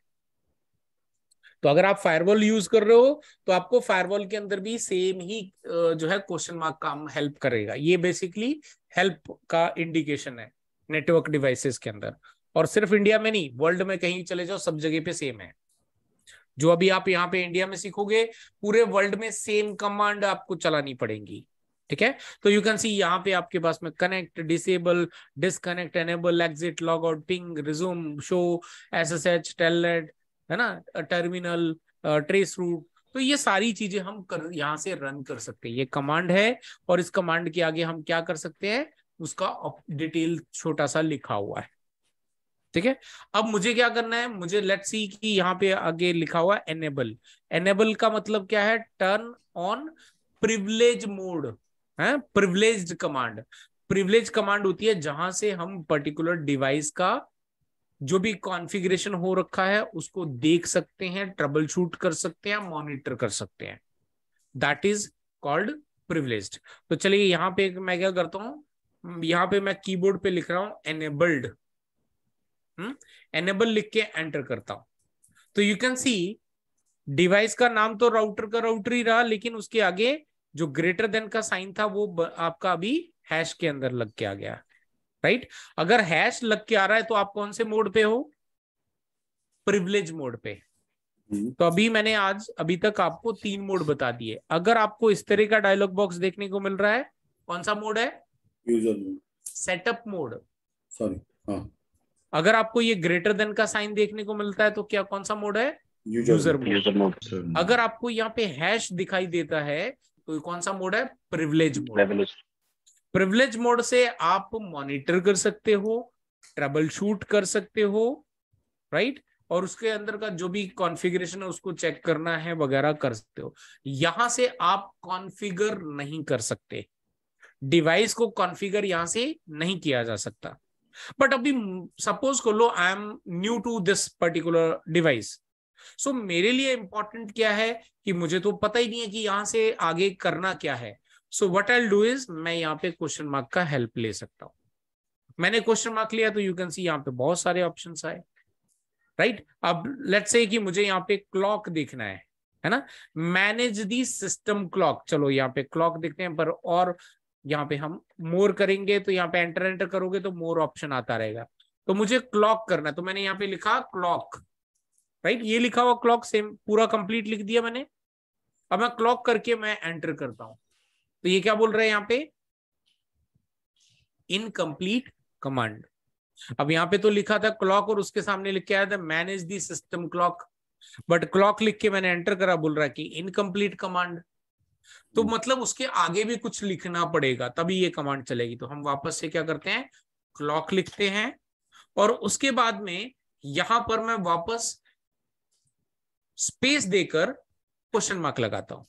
B: तो अगर आप फायरवॉल यूज कर रहे हो तो आपको फायरवॉल के अंदर भी सेम ही जो है क्वेश्चन मार्क काम हेल्प करेगा। ये बेसिकली हेल्प का इंडिकेशन है नेटवर्क डिवाइसेस के अंदर। और सिर्फ इंडिया में नहीं, वर्ल्ड में कहीं चले जाओ सब जगह पे सेम है। जो अभी आप यहाँ पे इंडिया में सीखोगे, पूरे वर्ल्ड में सेम कमांड आपको चलानी पड़ेगी। ठीक है। तो यू कैन सी यहाँ पे आपके पास में connect, disable, disconnect, enable, exit, log out, ping, resume, show, SSH, telnet, है ना, टर्मिनल, ट्रेस रूट। तो ये सारी चीजें हम यहाँ से रन कर सकते हैं। ये कमांड है और इस कमांड के आगे हम क्या कर सकते हैं, उसका डिटेल छोटा सा लिखा हुआ है। ठीक है। अब मुझे क्या करना है, मुझे लेट्स सी कि यहाँ पे आगे लिखा हुआ है एनेबल। एनेबल का मतलब क्या है? टर्न ऑन प्रिविलेज मोड है, प्रिविलेज्ड कमांड। प्रिविलेज कमांड होती है जहां से हम पर्टिकुलर डिवाइस का जो भी कॉन्फ़िगरेशन हो रखा है उसको देख सकते हैं, ट्रबल शूट कर सकते हैं, मॉनिटर कर सकते हैं। That is called privileged. तो चलिए यहाँ पे मैं क्या करता हूं, यहाँ पे मैं कीबोर्ड पे लिख रहा हूं एनेबल्ड। एनेबल लिख के एंटर करता हूं तो यू कैन सी डिवाइस का नाम तो राउटर का राउटर ही रहा, लेकिन उसके आगे जो ग्रेटर देन का साइन था वो आपका अभी हैश के अंदर लग के आ गया। राइट। अगर हैश लग के आ रहा है तो आप कौन से मोड पे हो? प्रिविलेज मोड पे। तो अभी मैंने अभी तक आपको 3 मोड बता दिए। अगर आपको इस तरह का डायलॉग बॉक्स देखने को मिल रहा है, कौन सा मोड है?
C: User mode,
B: setup mode.
C: Sorry, हाँ।
B: अगर आपको ये ग्रेटर देन का साइन देखने को मिलता है तो क्या, कौन सा मोड है? User mode. अगर आपको यहाँ पे हैश दिखाई देता है तो कौन सा मोड है? Privilege mode. प्रिविलेज मोड से आप मॉनिटर कर सकते हो, ट्रबल शूट कर सकते हो, राइट। और उसके अंदर का जो भी कॉन्फ़िगरेशन है उसको चेक करना है वगैरह कर सकते हो। यहां से आप कॉन्फ़िगर नहीं कर सकते, डिवाइस को कॉन्फ़िगर यहां से नहीं किया जा सकता। बट अभी सपोज कर लो I am new to this particular device, so मेरे लिए इंपॉर्टेंट क्या है कि मुझे तो पता ही नहीं है कि यहां से आगे करना क्या है। So what I will do is, मैं यहाँ पे क्वेश्चन मार्क का हेल्प ले सकता हूं। मैंने क्वेश्चन मार्क लिया तो यू कैन सी यहाँ पे बहुत सारे ऑप्शंस आए। राइट। अब लेट्स से कि मुझे यहाँ पे क्लॉक देखना है ना, मैनेज दी सिस्टम क्लॉक। चलो यहाँ पे क्लॉक देखते हैं, पर और यहाँ पे हम मोर करेंगे तो यहाँ पे एंटर करोगे तो मोर ऑप्शन आता रहेगा। तो मुझे क्लॉक करना है तो मैंने यहाँ पे लिखा क्लॉक। राइट। ये लिखा हुआ क्लॉक सेम पूरा कंप्लीट लिख दिया मैंने। अब मैं क्लॉक करके मैं एंटर करता हूं तो ये क्या बोल रहे हैं यहाँ पे? Incomplete command. अब यहाँ पे तो लिखा था क्लॉक और उसके सामने लिख के आया था manage the system clock, but clock लिख के मैंने एंटर करा, बोल रहा है कि इनकम्प्लीट कमांड। तो मतलब उसके आगे भी कुछ लिखना पड़ेगा तभी ये कमांड चलेगी। तो हम वापस से क्या करते हैं, क्लॉक लिखते हैं और उसके बाद में यहां पर मैं वापस स्पेस देकर क्वेश्चन मार्क लगाता हूं।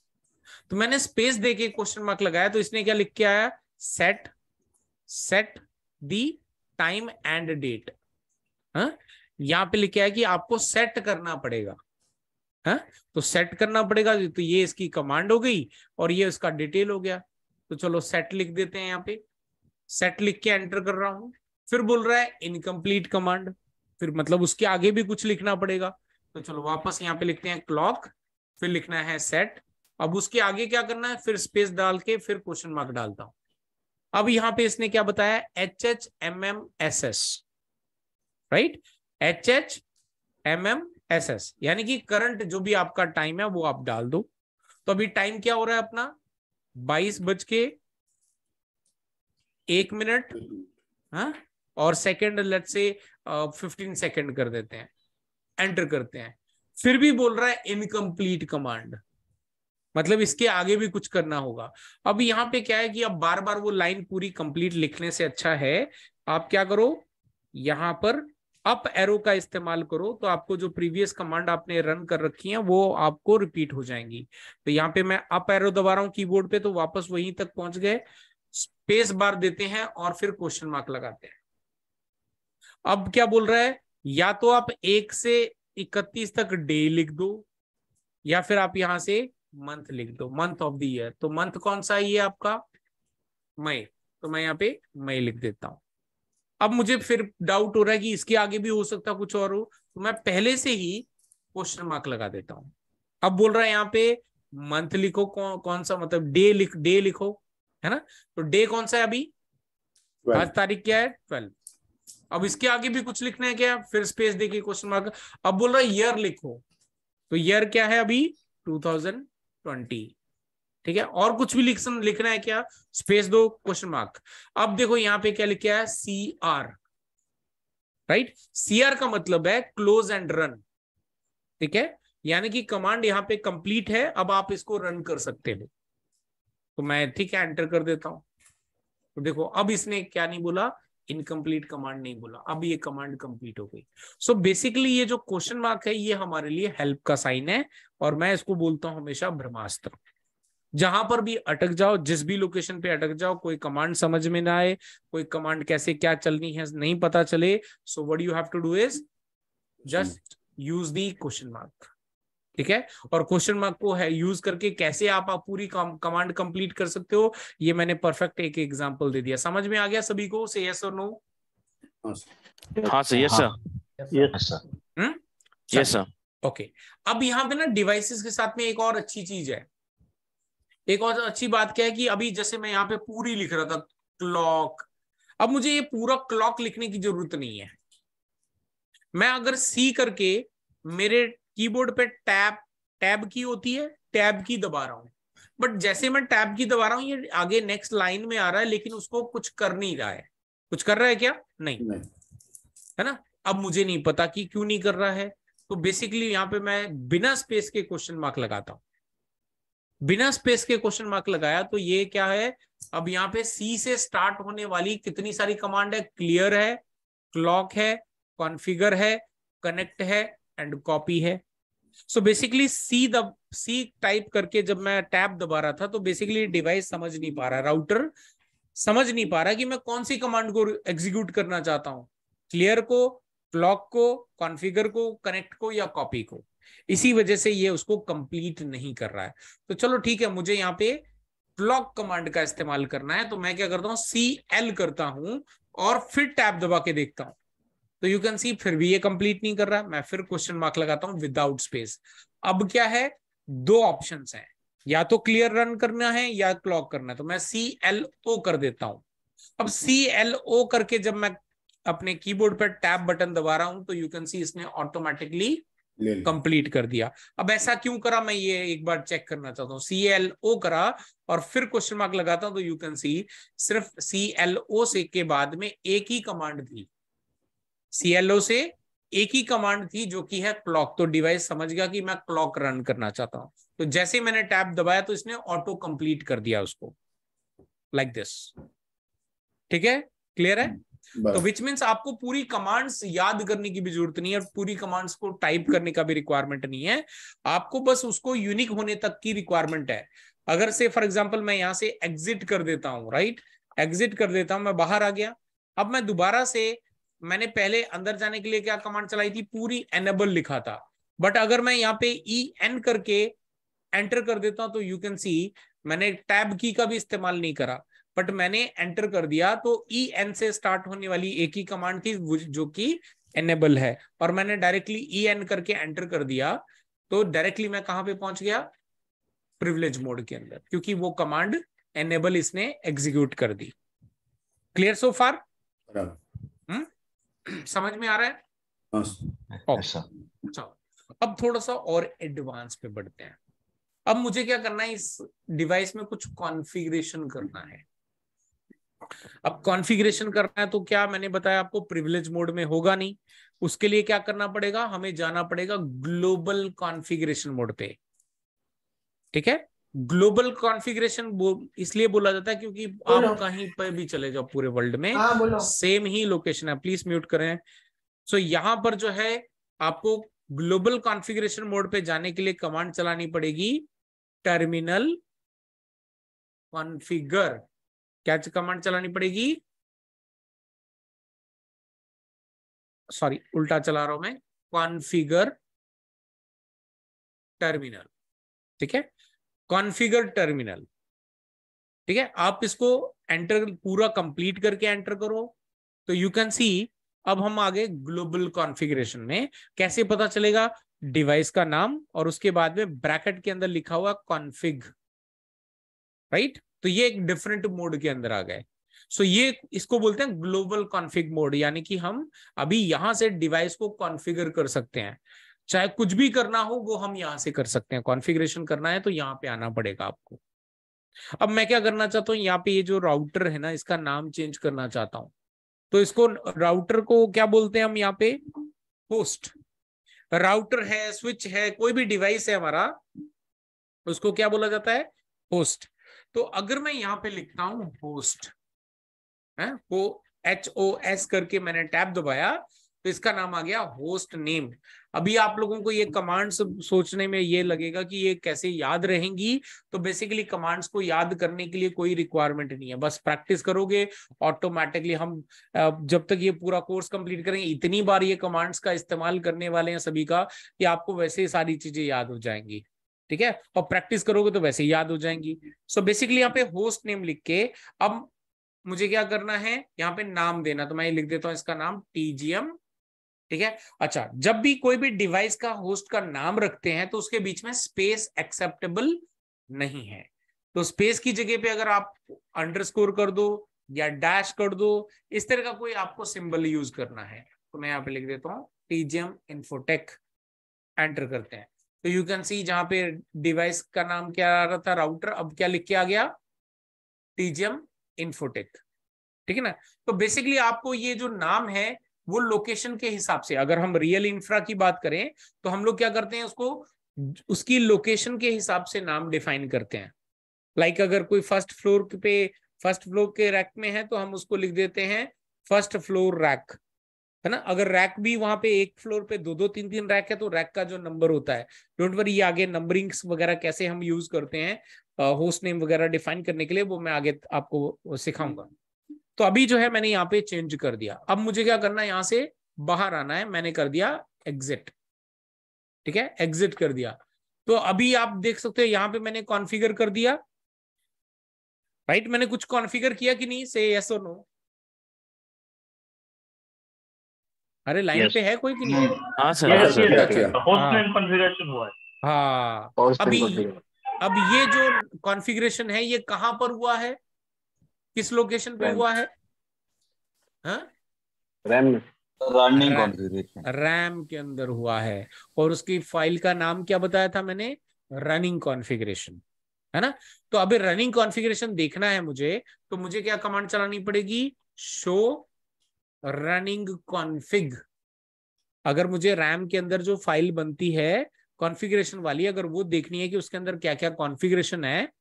B: तो मैंने स्पेस देके क्वेश्चन मार्क लगाया तो इसने क्या लिख के आया? Set the time and date. यहां पे लिखा है कि आपको सेट करना पड़ेगा। तो सेट करना पड़ेगा, तो ये इसकी कमांड हो गई और ये इसका डिटेल हो गया। तो चलो सेट लिख देते हैं, यहाँ पे सेट लिख के एंटर कर रहा हूं। फिर बोल रहा है इनकम्प्लीट कमांड, फिर मतलब उसके आगे भी कुछ लिखना पड़ेगा। तो चलो वापस यहाँ पे लिखते हैं क्लॉक, फिर लिखना है सेट। अब उसके आगे क्या करना है, फिर स्पेस डाल के फिर क्वेश्चन मार्क डालता हूं। अब यहां पे इसने क्या बताया? HHMMSS, right. HHMMSS यानी कि करंट जो भी आपका टाइम है वो आप डाल दो। तो अभी टाइम क्या हो रहा है अपना? 22:01 और सेकंड लेट से 15 सेकंड कर देते हैं, एंटर करते हैं। फिर भी बोल रहा है इनकम्प्लीट कमांड। मतलब इसके आगे भी कुछ करना होगा। अब यहाँ पे क्या है कि अब बार बार वो लाइन पूरी कंप्लीट लिखने से अच्छा है आप क्या करो, यहाँ पर अप एरो का इस्तेमाल करो, तो आपको जो प्रीवियस कमांड आपने रन कर रखी है वो आपको रिपीट हो जाएंगी। तो यहाँ पे मैं अप एरो दबा रहा हूँ कीबोर्ड पे, तो वापस वहीं तक पहुंच गए, स्पेस बार देते हैं और फिर क्वेश्चन मार्क लगाते हैं। अब क्या बोल रहा है, या तो आप 1 से 31 तक डे लिख दो, या फिर आप यहां से मंथ लिख दो, मंथ ऑफ द ईयर। तो मंथ कौन सा है ये आपका, मई, तो मैं यहाँ पे मई लिख देता हूं। अब मुझे फिर डाउट हो रहा है कि इसके आगे भी हो सकता कुछ और हो, तो मैं पहले से ही क्वेश्चन मार्क लगा देता हूं। अब बोल रहा है यहाँ पे मंथ लिखो, कौन सा, मतलब डे लिखो, है ना। तो डे कौन सा है अभी, आज तारीख क्या है 12। अब इसके आगे भी कुछ लिखना है क्या, फिर स्पेस देखिए क्वेश्चन मार्क। अब बोल रहा है ईयर लिखो, तो ईयर क्या है अभी 2020, ठीक है। और कुछ भी लिखना है क्या, स्पेस दो क्वेश्चन मार्क। अब देखो यहाँ पे क्या लिखा है, CR, राइट। CR का मतलब है क्लोज एंड रन, ठीक है, यानी कि कमांड यहाँ पे कंप्लीट है, अब आप इसको रन कर सकते हो। तो मैं ठीक है एंटर कर देता हूं। तो देखो अब इसने क्या नहीं बोला, इनकम्प्लीट कमांड नहीं बोला, अब ये कमांड कंप्लीट हो गई। सो बेसिकली ये जो क्वेश्चन मार्क है ये हमारे लिए हेल्प का साइन है, और मैं इसको बोलता हूं हमेशा ब्रह्मास्त्र। जहां पर भी अटक जाओ, जिस भी लोकेशन पे अटक जाओ, कोई कमांड समझ में ना आए, कोई कमांड कैसे क्या चलनी है नहीं पता चले, so what you have to do is just use the question mark, ठीक है। और क्वेश्चन मार्क को है यूज करके कैसे आप पूरी कमांड कंप्लीट कर सकते हो, ये मैंने परफेक्ट एक एग्जांपल दे दिया। समझ में आ गया सभी को, से यस और नो?
E: हाँ sir, yes sir,
C: yes sir,
E: yes sir.
B: Okay, अब यहाँ पे ना डिवाइसेस के साथ में एक और अच्छी चीज है। एक और अच्छी बात क्या है कि अभी जैसे मैं यहाँ पे पूरी लिख रहा था क्लॉक, अब मुझे ये पूरा क्लॉक लिखने की जरूरत नहीं है। मैं अगर सी करके मेरे कीबोर्ड पे टैब की होती है, टैब की दबा रहा हूं, बट जैसे मैं टैब की दबा रहा हूं ये आगे नेक्स्ट लाइन में आ रहा है, लेकिन उसको कुछ कर नहीं रहा है। कुछ कर रहा है क्या, नहीं, है ना। अब मुझे नहीं पता कि क्यों नहीं कर रहा है, तो बेसिकली यहां पे मैं बिना स्पेस के क्वेश्चन मार्क लगाता हूं। बिना स्पेस के क्वेश्चन मार्क लगाया तो ये क्या है, अब यहाँ पे सी से स्टार्ट होने वाली कितनी सारी कमांड है, क्लियर है, क्लॉक है, कॉन्फ़िगर है, कनेक्ट है एंड कॉपी है। सो बेसिकली सी टाइप करके जब मैं टैब दबा रहा था तो बेसिकली डिवाइस समझ नहीं पा रहा, राउटर समझ नहीं पा रहा कि मैं कौन सी कमांड को एग्जीक्यूट करना चाहता हूं, क्लियर को, क्लॉक को, कॉन्फ़िगर को, कनेक्ट को या कॉपी को। इसी वजह से ये उसको कंप्लीट नहीं कर रहा है। तो चलो ठीक है, मुझे यहाँ पे क्लॉक कमांड का इस्तेमाल करना है, तो मैं क्या करता हूं, CL करता हूं और फिर टैब दबा के देखता हूं। तो यू कैन सी फिर भी ये कंप्लीट नहीं कर रहा, मैं फिर क्वेश्चन मार्क लगाता हूं विदाउट स्पेस। अब क्या है, दो ऑप्शंस हैं, या तो क्लियर रन करना है या क्लॉक करना है, तो मैं CLO कर देता हूं। अब CLO करके जब मैं अपने कीबोर्ड पर टैब बटन दबा रहा हूं तो यू कैन सी इसने ऑटोमेटिकली कंप्लीट कर दिया। अब ऐसा क्यों करा, मैं ये एक बार चेक करना चाहता हूं। CLO करा और फिर क्वेश्चन मार्क लगाता हूं तो यू कैन सी सिर्फ CLO से के बाद में एक ही कमांड थी, CLO से एक ही कमांड थी जो कि है क्लॉक। तो डिवाइस समझ गया कि मैं क्लॉक रन करना चाहता हूं, तो जैसे ही मैंने टैब दबाया तो इसने ऑटो कंप्लीट कर दिया उसको, लाइक दिस, ठीक है, क्लियर है। तो विच मीन्स आपको पूरी कमांड्स याद करने की भी जरूरत नहीं है, पूरी कमांड्स को टाइप करने का भी रिक्वायरमेंट नहीं है, आपको बस उसको यूनिक होने तक की रिक्वायरमेंट है। अगर से फॉर एग्जांपल मैं यहां से एग्जिट कर देता हूं, राइट, एग्जिट कर देता हूं, मैं बाहर आ गया। अब मैं दोबारा से, मैंने पहले अंदर जाने के लिए क्या कमांड चलाई थी, पूरी एनेबल लिखा था, बट अगर मैं यहाँ पे EN करके एंटर कर देता हूं तो यू कैन सी मैंने टैब की का भी इस्तेमाल नहीं करा, बट मैंने एंटर कर दिया तो EN से स्टार्ट होने वाली एक ही कमांड थी जो कि एनेबल है, और मैंने डायरेक्टली EN करके एंटर कर दिया तो डायरेक्टली मैं कहां पे पहुंच गया, प्रिविलेज मोड के अंदर, क्योंकि वो कमांड एनेबल इसने एग्जीक्यूट कर दी। क्लियर सो फार? समझ में आ रहा है? चलो अब थोड़ा सा और एडवांस पे बढ़ते हैं। अब मुझे क्या करना है, इस डिवाइस में कुछ कॉन्फ़िगरेशन करना है। अब कॉन्फ़िगरेशन करना है तो क्या मैंने बताया आपको, प्रिविलेज मोड में होगा नहीं, उसके लिए क्या करना पड़ेगा, हमें जाना पड़ेगा ग्लोबल कॉन्फ़िगरेशन मोड पे, ठीक है। ग्लोबल कॉन्फ़िगरेशन इसलिए बोला जाता है क्योंकि आप कहीं पर भी चले जाओ पूरे वर्ल्ड में सेम ही लोकेशन है। प्लीज म्यूट करें। सो यहां पर जो है आपको ग्लोबल कॉन्फ़िगरेशन मोड पे जाने के लिए कमांड चलानी पड़ेगी टर्मिनल कॉन्फ़िगर। क्या कमांड चलानी पड़ेगी? सॉरी उल्टा चला रहा हूं मैं, कॉन्फ़िगर टर्मिनल। ठीक है, कॉन्फ़िगर टर्मिनल। ठीक है, आप इसको एंटर पूरा कंप्लीट करके एंटर करो तो यू कैन सी अब हम आगे ग्लोबल कॉन्फ़िगरेशन में। कैसे पता चलेगा? डिवाइस का नाम और उसके बाद में ब्रैकेट के अंदर लिखा हुआ कॉन्फ़िग, राइट? तो ये एक डिफरेंट मोड के अंदर आ गए। सो ये इसको बोलते हैं ग्लोबल कॉन्फ़िग मोड, यानी कि हम अभी यहां से डिवाइस को कॉन्फ़िगर कर सकते हैं। चाहे कुछ भी करना हो वो हम यहां से कर सकते हैं। कॉन्फ़िगरेशन करना है तो यहां पे आना पड़ेगा आपको। अब मैं क्या करना चाहता हूं, यहाँ पे ये जो राउटर है ना इसका नाम चेंज करना चाहता हूं। तो इसको राउटर को क्या बोलते हैं हम यहाँ पे? होस्ट। राउटर है, स्विच है, कोई भी डिवाइस है हमारा, उसको क्या बोला जाता है? होस्ट। तो अगर मैं यहाँ पे लिखता हूं होस्ट है, वो HOS करके मैंने टैब दबाया तो इसका नाम आ गया होस्ट नेम। अभी आप लोगों को ये कमांड्स सोचने में ये लगेगा कि ये कैसे याद रहेंगी, तो बेसिकली कमांड्स को याद करने के लिए कोई रिक्वायरमेंट नहीं है, बस प्रैक्टिस करोगे ऑटोमेटिकली। हम जब तक ये पूरा कोर्स कंप्लीट करेंगे इतनी बार ये कमांड्स का इस्तेमाल करने वाले हैं सभी का कि आपको वैसे ही सारी चीजें याद हो जाएंगी। ठीक है, और प्रैक्टिस करोगे तो वैसे ही याद हो जाएंगी। सो बेसिकली यहाँ पे होस्ट नेम लिख के अब मुझे क्या करना है, यहाँ पे नाम देना। तो मैं ये लिख देता हूं इसका नाम TGM। ठीक है, अच्छा, जब भी कोई भी डिवाइस का होस्ट का नाम रखते हैं तो उसके बीच में स्पेस एक्सेप्टेबल नहीं है। तो स्पेस की जगह पे अगर आप अंडरस्कोर कर दो या डैश कर दो, इस तरह का कोई आपको सिंबल यूज करना है। तो मैं यहाँ पे लिख देता हूँ TGM Infotech, एंटर करते हैं तो यू कैन सी जहां पे डिवाइस का नाम क्या आ रहा था राउटर, अब क्या लिख के आ गया? TGM Infotech। ठीक है ना? तो बेसिकली आपको ये जो नाम है वो लोकेशन के हिसाब से, अगर हम रियल इंफ्रा की बात करें तो हम लोग क्या करते हैं, उसको उसकी लोकेशन के हिसाब से नाम डिफाइन करते हैं। लाइक अगर कोई फर्स्ट फ्लोर के रैक में है तो हम उसको लिख देते हैं फर्स्ट फ्लोर रैक, है ना? अगर रैक भी वहां पे एक फ्लोर पे दो तीन रैक है तो रैक का जो नंबर होता है, डोंट वरी, ये आगे नंबरिंग्स वगैरह कैसे हम यूज करते हैं होस्ट नेम वगैरह डिफाइन करने के लिए, वो मैं आगे आपको सिखाऊंगा। तो अभी जो है मैंने यहाँ पे चेंज कर दिया। अब मुझे क्या करना है, यहां से बाहर आना है। मैंने कर दिया एग्जिट। ठीक है, एग्जिट कर दिया। तो अभी आप देख सकते हो यहाँ पे मैंने कॉन्फ़िगर कर दिया, राइट? मैंने कुछ कॉन्फ़िगर किया कि नहीं? से यस और नो। अरे लाइन पे है कोई कि नहीं?
E: हाँ सर,
D: होस्ट नेम कॉन्फ़िगरेशन हुआ है।
B: हाँ, अब ये जो कॉन्फ़िगरेशन है ये कहां पर हुआ है, किस लोकेशन पे हुआ है?
D: रनिंग कॉन्फ़िगरेशन
B: रैम के अंदर हुआ है, और उसकी फाइल का नाम क्या बताया था मैंने? रनिंग कॉन्फ़िगरेशन, है ना? तो अभी रनिंग कॉन्फ़िगरेशन देखना है मुझे, तो मुझे क्या कमांड चलानी पड़ेगी? Show running config. अगर मुझे रैम के अंदर जो फाइल बनती है कॉन्फ़िगरेशन वाली, अगर वो देखनी है कि उसके अंदर क्या क्या कॉन्फ़िगरेशन है,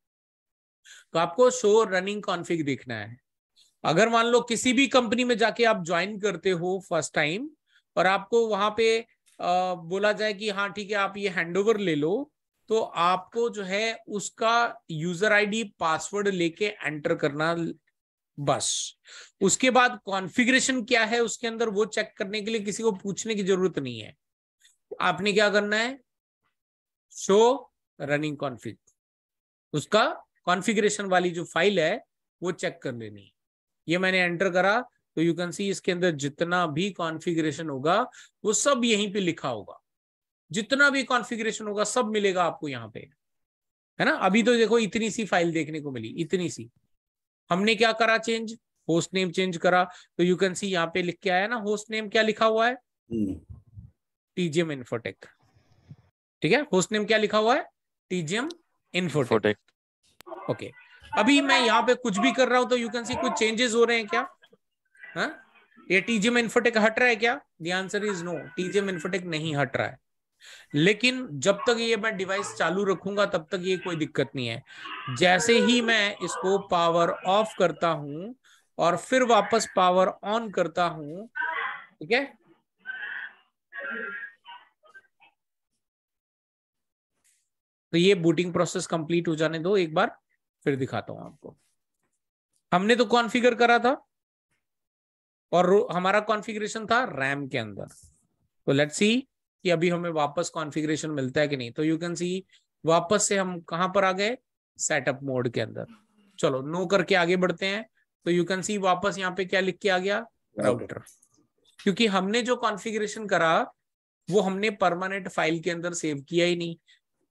B: तो आपको शो रनिंग कॉन्फ़िग देखना है। अगर मान लो किसी भी कंपनी में जाके आप ज्वाइन करते हो फर्स्ट टाइम और आपको वहां पे बोला जाए कि हाँ ठीक है आप ये हैंडओवर ले लो, तो आपको जो है उसका यूजर आईडी पासवर्ड लेके एंटर करना बस। उसके बाद कॉन्फ़िगरेशन क्या है उसके अंदर वो चेक करने के लिए किसी को पूछने की जरूरत नहीं है। आपने क्या करना है? शो रनिंग कॉन्फ़िग, उसका कॉन्फ़िगरेशन वाली जो फाइल है वो चेक कर लेनी है। ये मैंने एंटर करा तो यू कैन सी इसके अंदर जितना भी कॉन्फ़िगरेशन होगा वो सब यहीं पे लिखा होगा। जितना भी कॉन्फ़िगरेशन होगा सब मिलेगा आपको यहाँ पे, है ना? अभी तो देखो इतनी सी फाइल देखने को मिली, इतनी सी। हमने क्या करा? चेंज, होस्ट नेम चेंज करा। तो यू कैन सी यहाँ पे लिख के आया ना, होस्ट नेम क्या लिखा हुआ है? TGM Infotech। ठीक है, होस्ट नेम क्या लिखा हुआ है? TGM Infotech। ओके, अभी मैं यहाँ पे कुछ भी कर रहा हूं तो यू कैन सी कुछ चेंजेस हो रहे हैं क्या? ये TGM Infotech हट रहा है क्या? The answer is no, TGM Infotech नहीं हट रहा है। लेकिन जब तक ये मैं डिवाइस चालू रखूंगा तब तक ये कोई दिक्कत नहीं है। जैसे ही मैं इसको पावर ऑफ करता हूं और फिर वापस पावर ऑन करता हूं, ठीक है, तो ये बूटिंग प्रोसेस कंप्लीट हो जाने दो एक बार, फिर दिखाता हूं आपको। हमने तो कॉन्फ़िगर करा था और हमारा कॉन्फ़िगरेशन था रैम के अंदर। तो लेट्स सी कि अभी हमें वापस कॉन्फ़िगरेशन मिलता है कि नहीं। तो यू कैन सी वापस से हम कहां पर आ गए, सेटअप मोड के अंदर। चलो नो करके आगे बढ़ते हैं। तो यू कैन सी वापस यहाँ पे क्या लिख के आ गया, राउटर। क्योंकि हमने जो कॉन्फ़िगरेशन करा वो हमने परमानेंट फाइल के अंदर सेव किया ही नहीं,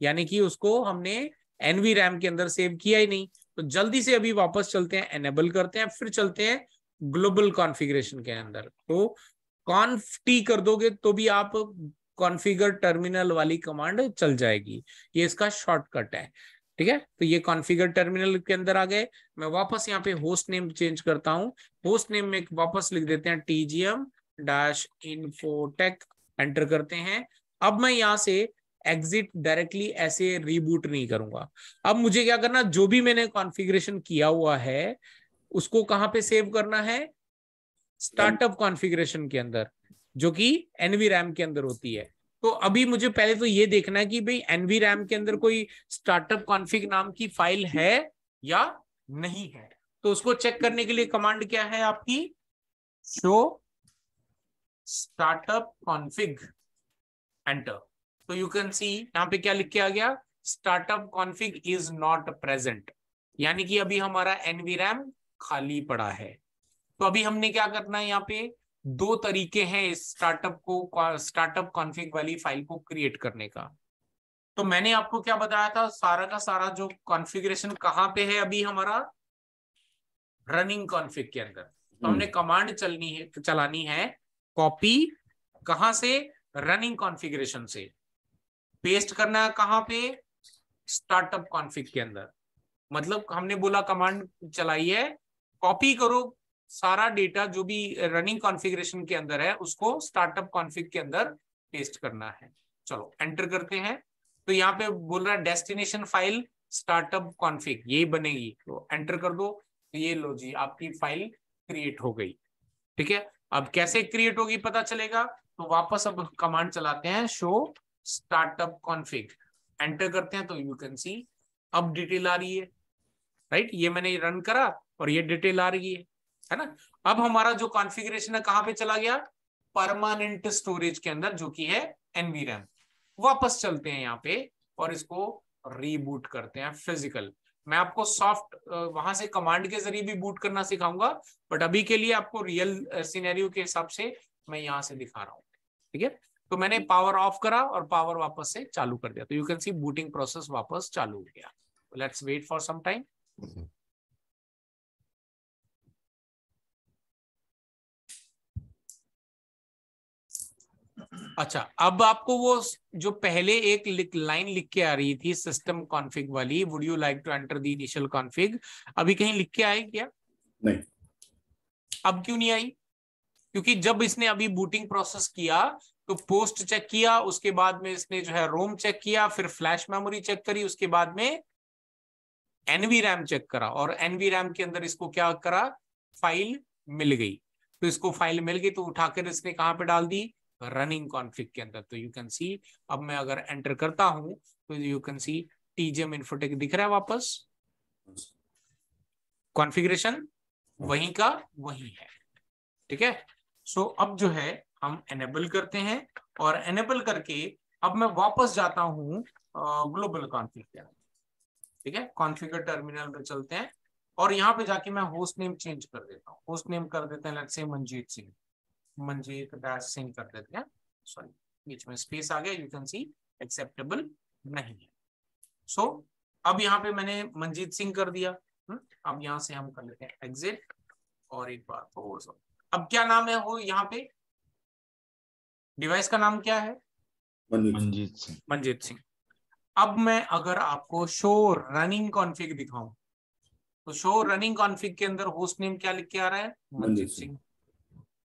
B: यानी कि उसको हमने NVRAM के अंदर सेव किया ही नहीं। तो जल्दी से अभी वापस चलते हैं, एनेबल करते हैं, फिर चलते हैं ग्लोबल कॉन्फ़िगरेशन के अंदर। तो कॉन्फ टी कर दोगे तो भी आप कॉन्फ़िगर टर्मिनल वाली कमांड चल जाएगी, ये इसका शॉर्टकट है। ठीक है, तो ये कॉन्फ़िगर टर्मिनल के अंदर आ गए। मैं वापस यहाँ पे होस्ट नेम चेंज करता हूँ। होस्ट नेम में वापस लिख देते हैं TGM-Infotech, एंटर करते हैं। अब मैं यहाँ से एग्जिट डायरेक्टली ऐसे रीबूट नहीं करूंगा। अब मुझे क्या करना, जो भी मैंने कॉन्फ़िगरेशन किया हुआ है उसको कहां पे सेव करना है, स्टार्टअप कॉन्फ़िगरेशन के अंदर, जो कि NVRAM के अंदर होती है। तो अभी मुझे पहले तो ये देखना है कि भाई NVRAM के अंदर कोई स्टार्टअप कॉन्फ़िग नाम की फाइल है या नहीं है। तो उसको चेक करने के लिए कमांड क्या है आपकी, शो स्टार्टअप कॉन्फ़िग, एंटर। तो यू कैन सी यहाँ पे क्या लिख के आ गया, startup config is not present, यानी कि अभी हमारा NVRAM खाली पड़ा है। तो अभी हमने क्या करना है, यहाँ पे दो तरीके हैं इस स्टार्टअप कॉन्फ़िग वाली फाइल को क्रिएट करने का। तो मैंने आपको क्या बताया था, सारा का सारा जो कॉन्फ़िगरेशन कहाँ पे है अभी हमारा, रनिंग कॉन्फ़िग के अंदर। तो हमने कमांड चलानी है कॉपी, कहां से, रनिंग कॉन्फ़िगरेशन से, पेस्ट करना है कहां पे, स्टार्टअप कॉन्फ़िग के अंदर। मतलब हमने बोला कमांड चलाई है, कॉपी करो सारा डेटा जो भी रनिंग कॉन्फ़िगरेशन के अंदर है उसको स्टार्टअप कॉन्फ़िग के अंदर पेस्ट करना है। चलो एंटर करते हैं। तो यहाँ पे बोल रहा है डेस्टिनेशन फाइल स्टार्टअप कॉन्फ़िग, यही बनेगी। तो एंटर कर दो, तो ये लो जी आपकी फाइल क्रिएट हो गई। ठीक है, अब कैसे क्रिएट होगी पता चलेगा। तो वापस अब कमांड चलाते हैं, शो स्टार्टअप कॉन्फ़िग, एंटर करते हैं। तो यू कैन सी अब डिटेल आ रही है, राइट। ये मैंने रन करा और ये डिटेल आ रही है ना। अब हमारा जो कॉन्फ़िगरेशन है कहां पे चला गया, परमानेंट स्टोरेज के अंदर, जो कि है NVRAM। वापस चलते हैं यहाँ पे और इसको रीबूट करते हैं फिजिकल। मैं आपको सॉफ्ट वहां से कमांड के जरिए भी बूट करना सिखाऊंगा, बट अभी के लिए आपको रियल सिनेरियो के हिसाब से मैं यहाँ से दिखा रहा हूँ। ठीक है, तो मैंने पावर ऑफ करा और पावर वापस से चालू कर दिया। तो you can see booting process वापस चालू हो गया। Let's wait for some time. अच्छा, अब आपको वो जो पहले एक लाइन लिख के आ रही थी सिस्टम कॉन्फ़िग वाली, would you like to enter the initial config, अभी कहीं लिख के आई क्या?
C: नहीं।
B: अब क्यों नहीं आई? क्योंकि जब इसने अभी बूटिंग प्रोसेस किया तो पोस्ट चेक किया, उसके बाद में इसने जो है रोम चेक किया, फिर फ्लैश मेमोरी चेक करी, उसके बाद में NVRAM चेक करा, और NVRAM के अंदर इसको क्या करा, फाइल मिल गई। तो इसको फाइल मिल गई तो उठाकर इसने कहां पे डाल दी, रनिंग कॉन्फ़िग के अंदर। तो यू कैन सी अब मैं अगर एंटर करता हूं तो you can C TGM Infotech दिख रहा है वापस, कॉन्फ़िगरेशन वहीं का वहीं है। ठीक है, सो अब जो है हम एनेबल करते हैं, और एनेबल करके अब मैं वापस जाता हूं ग्लोबल कॉन्फ़िग के अंदर। ठीक है, कॉन्फ़िगर टर्मिनल पे चलते हैं और यहाँ पे जाके मैं होस्ट नेम चेंज कर देता हूँ। होस्ट नेम कर देते हैं लेट्स से मनजीत सिंह, मनजीत दास सिंह कर देते हैं। सॉरी, बीच में स्पेस आ गया, यू कैन सी एक्सेप्टेबल नहीं है। सो अब यहाँ पे मैंने मनजीत सिंह कर दिया। अब यहाँ से हम कर लेते हैं एग्जिट, और एक बार और अब क्या नाम है वो, यहाँ पे डिवाइस का नाम क्या है,
D: मंजीत सिंह।
B: मनजीत सिंह। अब मैं अगर आपको शो रनिंग कॉन्फ़िग दिखाऊं तो शो रनिंग कॉन्फ़िग के अंदर होस्ट नेम क्या लिख के आ रहा है, मनजीत सिंह।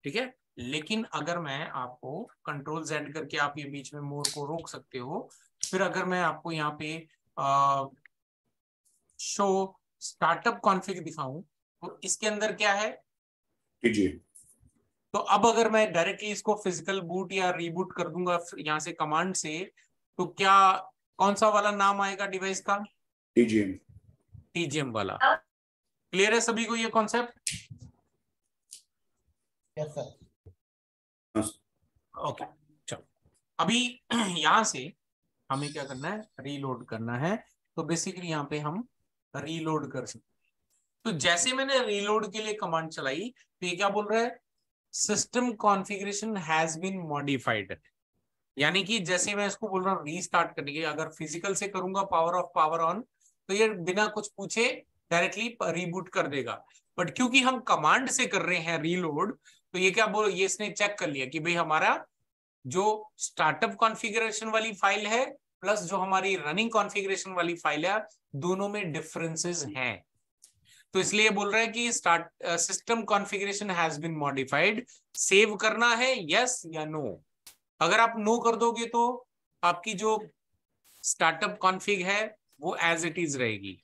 B: ठीक है, लेकिन अगर मैं आपको कंट्रोल Z करके आप ये बीच में मोर को रोक सकते हो, फिर अगर मैं आपको यहाँ पे शो स्टार्टअप कॉन्फ़िग दिखाऊं तो इसके अंदर क्या है,
C: TGM।
B: तो अब अगर मैं डायरेक्टली इसको फिजिकल बूट या रीबूट कर दूंगा यहाँ से कमांड से, तो क्या कौन सा वाला नाम आएगा डिवाइस का?
C: TGM।
B: TGM वाला। क्लियर है सभी को ये कॉन्सेप्ट?
F: Yes sir.
C: हाँ सर।
B: ओके, चलो अभी यहां से हमें क्या करना है, रीलोड करना है। तो बेसिकली यहाँ पे हम रीलोड कर सकते हैं। तो जैसे मैंने रीलोड के लिए कमांड चलाई तो ये क्या बोल रहा है, system configuration has been modified. यानी कि जैसे मैं इसको बोल रहा हूँ रीस्टार्ट करने के, अगर फिजिकल से करूंगा पावर ऑफ पावर ऑन, तो ये बिना कुछ पूछे डायरेक्टली रीबूट कर देगा। बट क्योंकि हम कमांड से कर रहे हैं रीलोड, तो ये क्या बोल, ये इसने चेक कर लिया कि भाई हमारा जो स्टार्टअप कॉन्फ़िगरेशन वाली फाइल है प्लस जो हमारी रनिंग कॉन्फ़िगरेशन वाली फाइल है, दोनों में डिफरेंसेस हैं। तो इसलिए बोल रहा है कि system configuration has been modified. Save करना है यस या नो। अगर आप नो कर दोगे तो आपकी जो स्टार्टअप कॉन्फ़िग है वो एज इट इज रहेगी।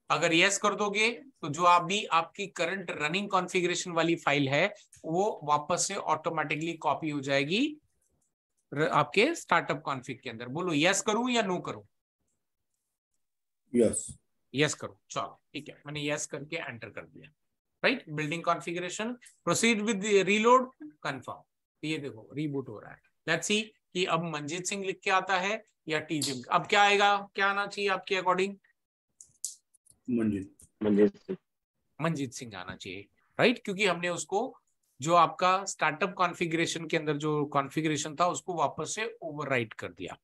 B: अगर यस कर दोगे तो जो आपकी करंट रनिंग कॉन्फ़िगरेशन वाली फाइल है वो वापस से ऑटोमेटिकली कॉपी हो जाएगी आपके स्टार्टअप कॉन्फ़िग के अंदर। बोलो यस करूं या नो करूं?
C: यस।
B: यस करो, चलो ठीक है, मैंने यस करके एंटर कर दिया। Right, building configuration, proceed with reload, confirm. ये देखो रीबूट हो रहा है। लेट्स सी कि अब मंजीत सिंह लिख के आता है या टीजिम। अब क्या आएगा, क्या आना चाहिए आपके अकॉर्डिंग? मंजीत सिंह आना चाहिए। राइट, क्योंकि हमने उसको जो आपका स्टार्टअप कॉन्फ़िगरेशन के अंदर जो कॉन्फ़िगरेशन था उसको वापस से ओवरराइट कर दिया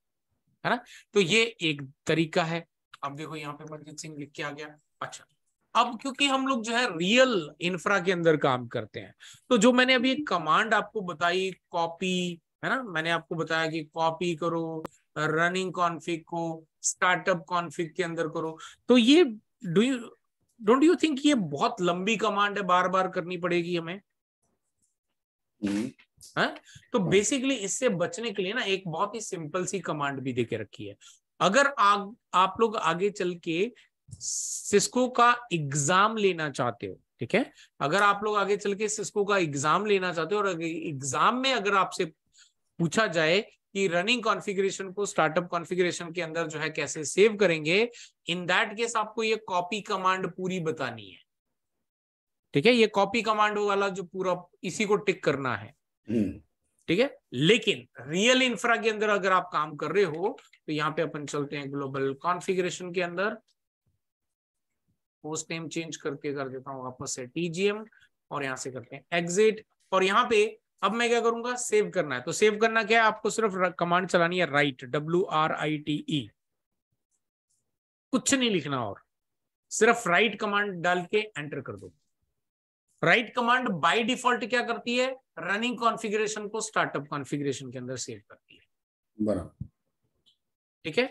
B: है ना। तो ये एक तरीका है। अब देखो यहाँ पे मंजीत सिंह लिख के आ गया। अच्छा, अब क्योंकि हम लोग जो है रियल इंफ्रा के अंदर काम करते हैं, तो जो मैंने अभी एक कमांड आपको बताई कॉपी, है ना, मैंने आपको बताया कि कॉपी करो रनिंग कॉन्फ़िग को स्टार्टअप कॉन्फ़िग के अंदर करो। तो ये डोंट यू थिंक ये बहुत लंबी कमांड है, बार बार करनी पड़ेगी हमें? है? तो बेसिकली इससे बचने के लिए ना एक बहुत ही सिंपल सी कमांड भी देके रखी है। अगर आप लोग आगे चल के सिस्को का एग्जाम लेना चाहते हो, ठीक है, अगर आप लोग आगे चल के सिस्को का एग्जाम लेना चाहते हो और एग्जाम में अगर आपसे पूछा जाए कि रनिंग कॉन्फ़िगरेशन को स्टार्टअप कॉन्फ़िगरेशन के अंदर जो है कैसे सेव करेंगे, इन दैट केस आपको ये कॉपी कमांड पूरी बतानी है। ठीक है, ये कॉपी कमांड वाला जो पूरा इसी को टिक करना है। ठीक है, लेकिन रियल इंफ्रा के अंदर अगर आप काम कर रहे हो तो यहाँ पे अपन चलते हैं ग्लोबल कॉन्फ़िगरेशन के अंदर, होस्ट नेम चेंज करके कर देता हूँ वापस से TGM, और यहां से करते हैं एग्जिट। और यहाँ पे अब मैं क्या करूंगा, सेव करना है। तो सेव करना क्या है, आपको सिर्फ कमांड चलानी है राइट, WRITE, कुछ नहीं लिखना और सिर्फ राइट कमांड डाल के एंटर कर दो। राइट कमांड बाय डिफॉल्ट क्या करती है, रनिंग कॉन्फ़िगरेशन को स्टार्टअप कॉन्फ़िगरेशन के अंदर सेव करती है।
C: बराबर।
B: ठीक है,